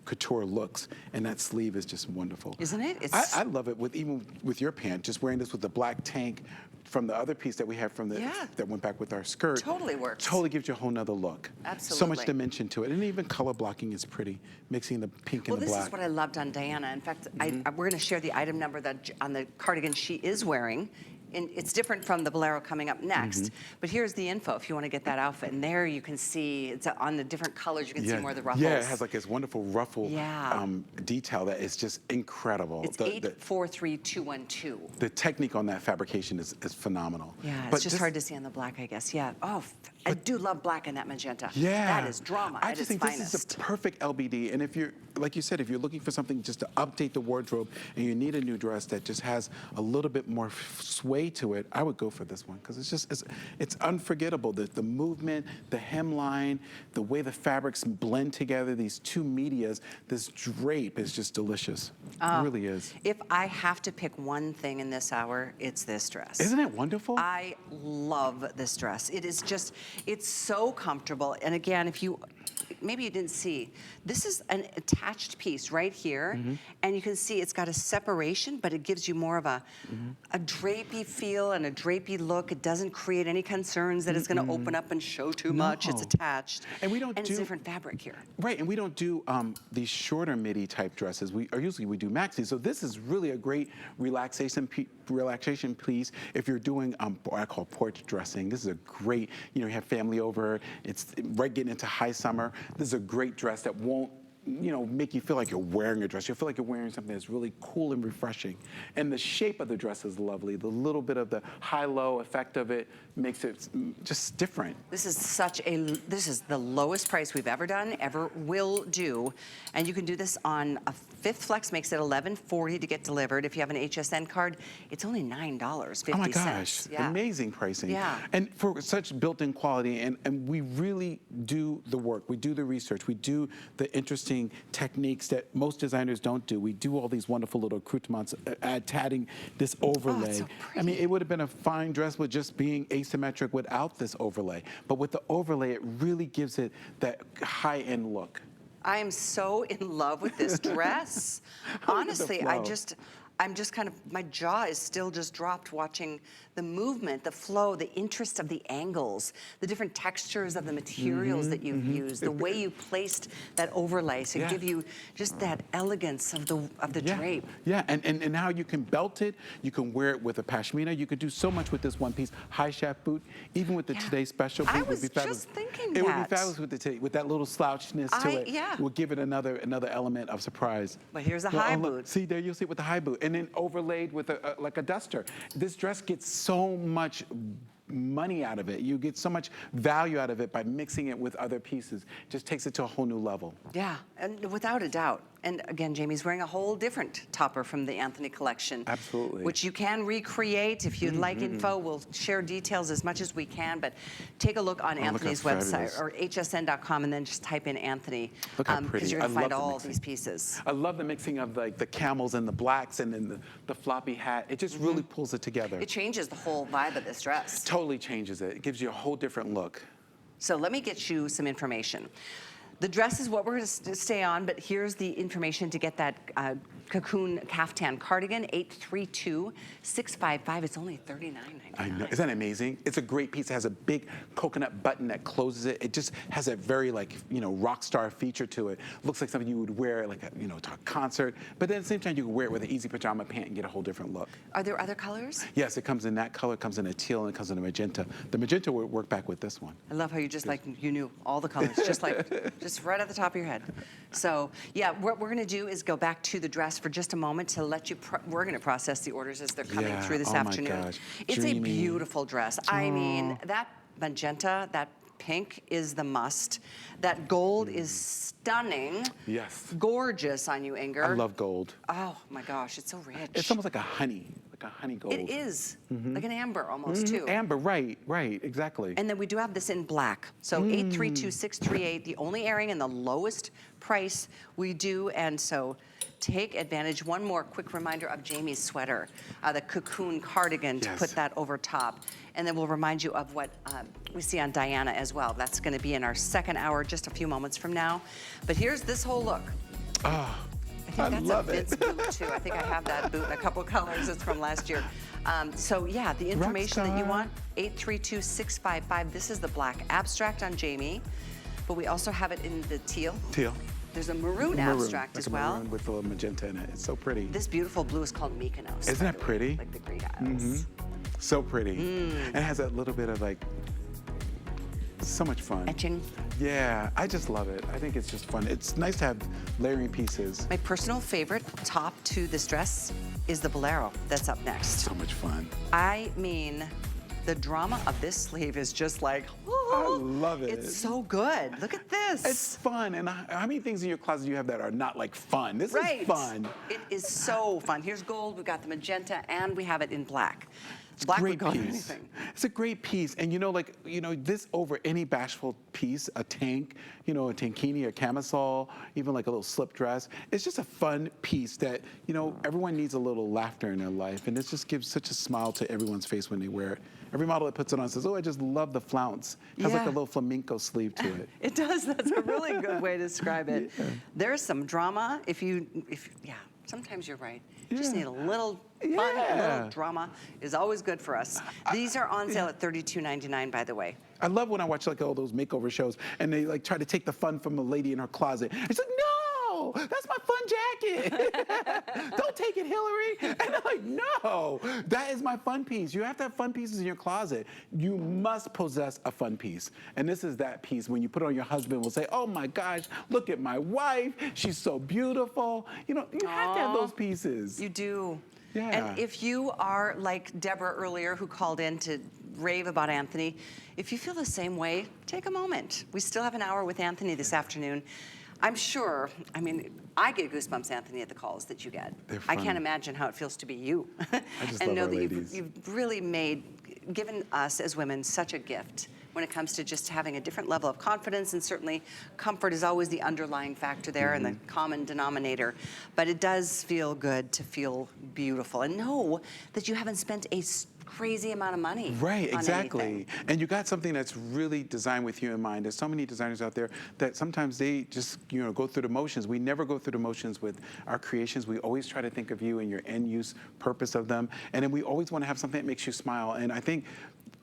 couture looks, and that sleeve is just wonderful. Isn't it? I love it even with your pant, just wearing this with the black tank from the other piece that we have from the that went back with our skirt. Totally works. Totally gives you a whole nother look. Absolutely. So much dimension to it, and even color blocking is pretty, mixing the pink and the black. Well, this is what I loved on Diana. In fact, we're going to share the item number that on the cardigan she is wearing. And it's different from the bolero coming up next. But here's the info if you want to get that outfit. And there you can see, it's on the different colors, you can see more of the ruffles. Yeah, it has like this wonderful ruffle detail that is just incredible. It's 843212. The technique on that fabrication is phenomenal. Yeah, it's just hard to see on the black, I guess. Yeah. Oh, I do love black and that magenta. Yeah. That is drama I at just its think finest. this is the perfect LBD. And if you're, like you said, if you're looking for something just to update the wardrobe and you need a new dress that just has a little bit more sway to it, I would go for this one because it's unforgettable. The movement, the hemline, the way the fabrics blend together, these two medias, this drape is just delicious. It really is. If I have to pick one thing in this hour, it's this dress. Isn't it wonderful? I love this dress. It is just, it's so comfortable. And again, if you, maybe you didn't see, this is an attached piece right here, and you can see it's got a separation, but it gives you more of a drapey feel and a drapey look. It doesn't create any concerns that it's going to open up and show too much. It's attached. And we don't it's different fabric here. Right, and we don't do these shorter midi type dresses. Usually we do maxi. So this is really a great relaxation piece if you're doing what I call porch dressing. This is a great, you have family over, it's right getting into high summer. This is a great dress that won't make you feel like you're wearing a dress. You'll feel like you're wearing something that's really cool and refreshing. And the shape of the dress is lovely. The little bit of the high-low effect of it makes it just different. This is the lowest price we've ever done, ever will do. And you can do this on a fifth flex, makes it $11.40 to get delivered. If you have an HSN card, it's only $9.50. Oh my gosh, amazing pricing. Yeah. And for such built-in quality, and we really do the work. We do the research. We do the interesting techniques that most designers don't do. We do all these wonderful little accoutrements, adding this overlay. Oh, it's so I mean, it would have been a fine dress with just being asymmetric without this overlay. But with the overlay, it really gives it that high-end look. I am so in love with this dress. Honestly, I'm just kind of, my jaw is still just dropped watching the movement, the flow, the interest of the angles, the different textures of the materials that you've used, the way you placed that overlay to give you just that elegance of the drape. Yeah, and now you can belt it, you can wear it with a pashmina, you could do so much with this one piece. High shaft boot, even with the Today Special boot would be fabulous. Just thinking it would be fabulous with that little slouchiness to it. Yeah. Will give it another element of surprise. But here's a high boot. See, there you'll see it with the high boot. And then overlaid with like a duster. This dress gets so much money out of it. You get so much value out of it by mixing it with other pieces. Just takes it to a whole new level. Yeah, and without a doubt. And again, Jamie's wearing a whole different topper from the Antthony collection. Absolutely. Which you can recreate. If you'd like info, we'll share details as much as we can. But take a look on Anthony's website or hsn.com and then just type in Antthony. Look how pretty. Because you're going to find all these pieces. I love the mixing of like the camels and the blacks and then the floppy hat. It just really pulls it together. It changes the whole vibe of this dress. Totally changes it. It gives you a whole different look. So let me get you some information. The dress is what we're going to stay on, but here's the information to get that cocoon caftan cardigan, 832-655. It's only $39.99. I know. Isn't that amazing? It's a great piece. It has a big coconut button that closes it. It just has a very rock star feature to it. Looks like something you would wear to a concert, but then at the same time you can wear it with an easy pajama pant and get a whole different look. Are there other colors? Yes, it comes in that color, comes in a teal, and it comes in a magenta. The magenta would work back with this one. I love how you just you knew all the colors, just right at the top of your head. So yeah, what we're going to do is go back to the dress for just a moment to let you, we're going to process the orders as they're coming through this afternoon. My gosh. It's Dreamy. a beautiful dress. I mean, that magenta, that pink is the must. That gold is stunning. Yes. Gorgeous on you, Inger. I love gold. Oh my gosh, it's so rich. It's almost like a honey like a honey gold. It is, like an amber almost, too. Amber, right, exactly. And then we do have this in black. So 832-638, the only airing and the lowest price we do. And so take advantage. One more quick reminder of Jamie's sweater, the cocoon cardigan, to put that over top. And then we'll remind you of what we see on Diana as well. That's going to be in our second hour just a few moments from now. But here's this whole look. Oh, I think that's a Vince boot, too. I think I have that boot in a couple colors. It's from last year. So, yeah, the information that you want, 832-655. This is the black abstract on Jamie, but we also have it in the teal. Teal. There's a maroon abstract as well. Maroon with a little magenta in it. It's so pretty. This beautiful blue is called Mykonos. Isn't that pretty? Like the Greek Isles. So pretty. And it has that little bit of like, so much fun. Etching. Yeah, I just love it. I think it's just fun. It's nice to have layering pieces. My personal favorite top to this dress is the bolero that's up next. So much fun. I mean, the drama of this sleeve is just like, I love it. It's so good. Look at this. It's fun. And how many things in your closet do you have that are not like fun? This is fun. It is so fun. Here's gold, we've got the magenta, and we have it in black. It's Black a would great go on piece. anything. It's a great piece. And this over any bashful piece, a tank, a tankini, a camisole, even like a little slip dress. It's just a fun piece that, everyone needs a little laughter in their life. And it just gives such a smile to everyone's face when they wear it. Every model that puts it on says, oh, I just love the flounce. It has like a little flamenco sleeve to it. It does. That's a really good way to describe it. There's some drama. Sometimes you're right. You just need a little fun, a little drama is always good for us. These are on sale at $32.99, by the way. I love when I watch like all those makeover shows and they like try to take the fun from a lady in her closet. It's like, no, that's my fun jacket. Don't take it, Hillary. And I'm like, no, that is my fun piece. You have to have fun pieces in your closet. You must possess a fun piece. And this is that piece. When you put it on your husband, will say, oh my gosh, look at my wife. She's so beautiful. You have to have those pieces. You do. Yeah. And if you are like Deborah earlier, who called in to rave about Antthony, if you feel the same way, take a moment. We still have an hour with Antthony this afternoon. I'm sure, I get goosebumps, Antthony, at the calls that you get. They're I fun. can't imagine how it feels to be you. I just and love know our that ladies. you've really given us as women such a gift when it comes to just having a different level of confidence, and certainly comfort is always the underlying factor there and the common denominator. But it does feel good to feel beautiful and know that you haven't spent a crazy amount of money. Right, on exactly. anything. And you got something that's really designed with you in mind. There's so many designers out there that sometimes they just, go through the motions. We never go through the motions with our creations. We always try to think of you and your end use purpose of them. And then we always want to have something that makes you smile. And I think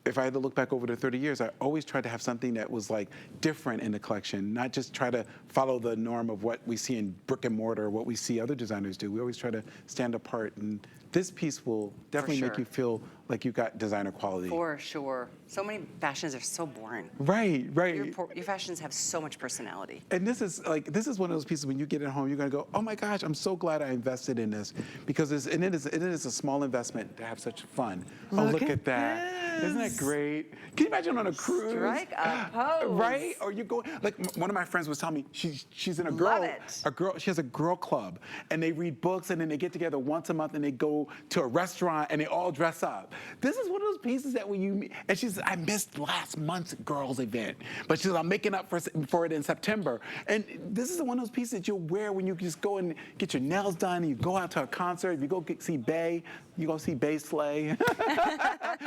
if I had to look back over the 30 years, I always tried to have something that was like different in the collection, not just try to follow the norm of what we see in brick and mortar, what we see other designers do. We always try to stand apart. And this piece will definitely make you feel like you got designer quality. For sure. So many fashions are so boring. Right. Your fashions have so much personality. And this is one of those pieces when you get it home, you're gonna go, oh my gosh, I'm so glad I invested in this, because it is a small investment to have such fun. Look at that. Isn't that great? Can you imagine on a cruise? Strike a pose. Right? Or you go, like one of my friends was telling me, she's in she has a girl club, and they read books, and then they get together once a month, and they go to a restaurant, and they all dress up. This is one of those pieces that when you, and she says, I missed last month's girls event, but she says, I'm making up for it in September. And this is one of those pieces that you'll wear when you just go and get your nails done, and you go out to a concert, if you go see Bay, you go see Bay Slay,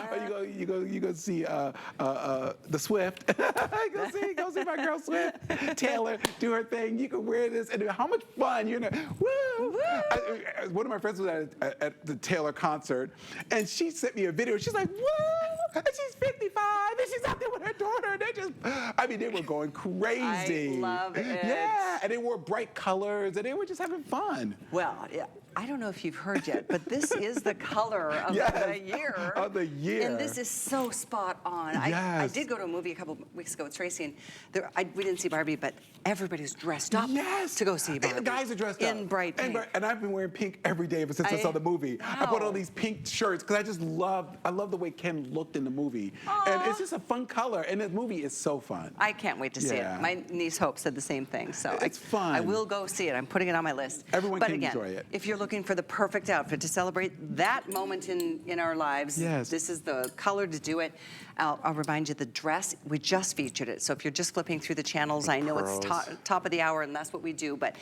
or you go see the Swift. go see my girl Swift, Taylor, do her thing. You can wear this, and how much fun, woo! One of my friends was at the Taylor concert, and she sent me a video. She's like, woo! And she's 55, and she's out there with her daughter, and they were going crazy. I love it. Yeah, and they wore bright colors, and they were just having fun. Well, yeah. I don't know if you've heard yet, but this is the color of the year. Of the year. And this is so spot on. I did go to a movie a couple weeks ago with Tracy, and we didn't see Barbie, but everybody's dressed up to go see Barbie. The guys are dressed up. In bright pink. And I've been wearing pink every day ever since I saw the movie. I bought all these pink shirts because I love the way Ken looked in the movie. And it's just a fun color, and the movie is so fun. I can't wait to see Yeah. it. My niece Hope said the same thing, so It's fun. I will go see it. I'm putting it on my list. Everyone but can again, enjoy it. If you're looking for the perfect outfit to celebrate that moment in our lives, Yes. this is the color to do it. I'll remind you, the dress, we just featured it. So if you're just flipping through the channels, I know it's pearls. top of the hour, and that's what we do, but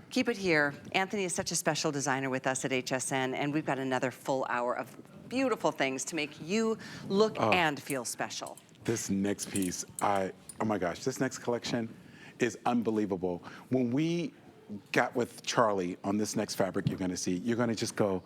keep it here. Anthony is such a special designer with us at HSN, and we've got another full hour of beautiful things to make you look and feel special. This next piece, oh my gosh, this next collection is unbelievable. When we got with Charlie on this next fabric you're gonna see, you're gonna just go,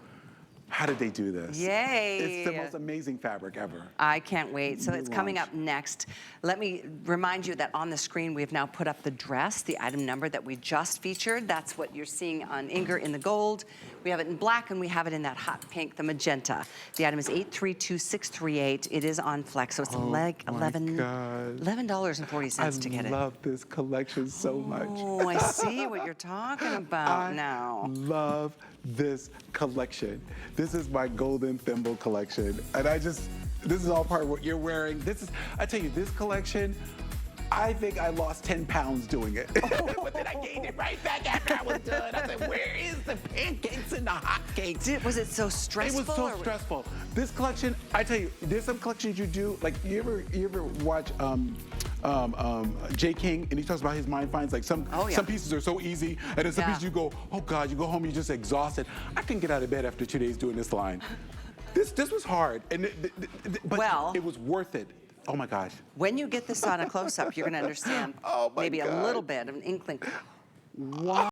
how did they do this? Yay. It's the most amazing fabric ever. I can't wait. So it's coming launch. up next. Let me remind you that on the screen, we've now put up the dress, the item number that we just featured. That's what you're seeing on Inger in the gold. We have it in black, and we have it in that hot pink, the magenta. The item is 832638. It is on Flex, so it's like $11.40 to get it. I love this collection so much. Oh, I see what you're talking about now. I love this collection. This is my golden thimble collection. And this is all part of what you're wearing. I tell you, this collection, I think I lost 10 pounds doing it. But then I gained it right back after I was done. I said, where is the pancakes and the hotcakes? Was it so stressful? It was so stressful. This collection, I tell you, there's some collections you do, like you ever watch Jay King, and he talks about his mind finds, like some pieces are so easy, and then some pieces you go, oh God, you go home, you're just exhausted. I couldn't get out of bed after 2 days doing this line. This was hard, but it was worth it. Oh my gosh. When you get this on a close-up, you're gonna understand maybe a little bit of an inkling. Wow.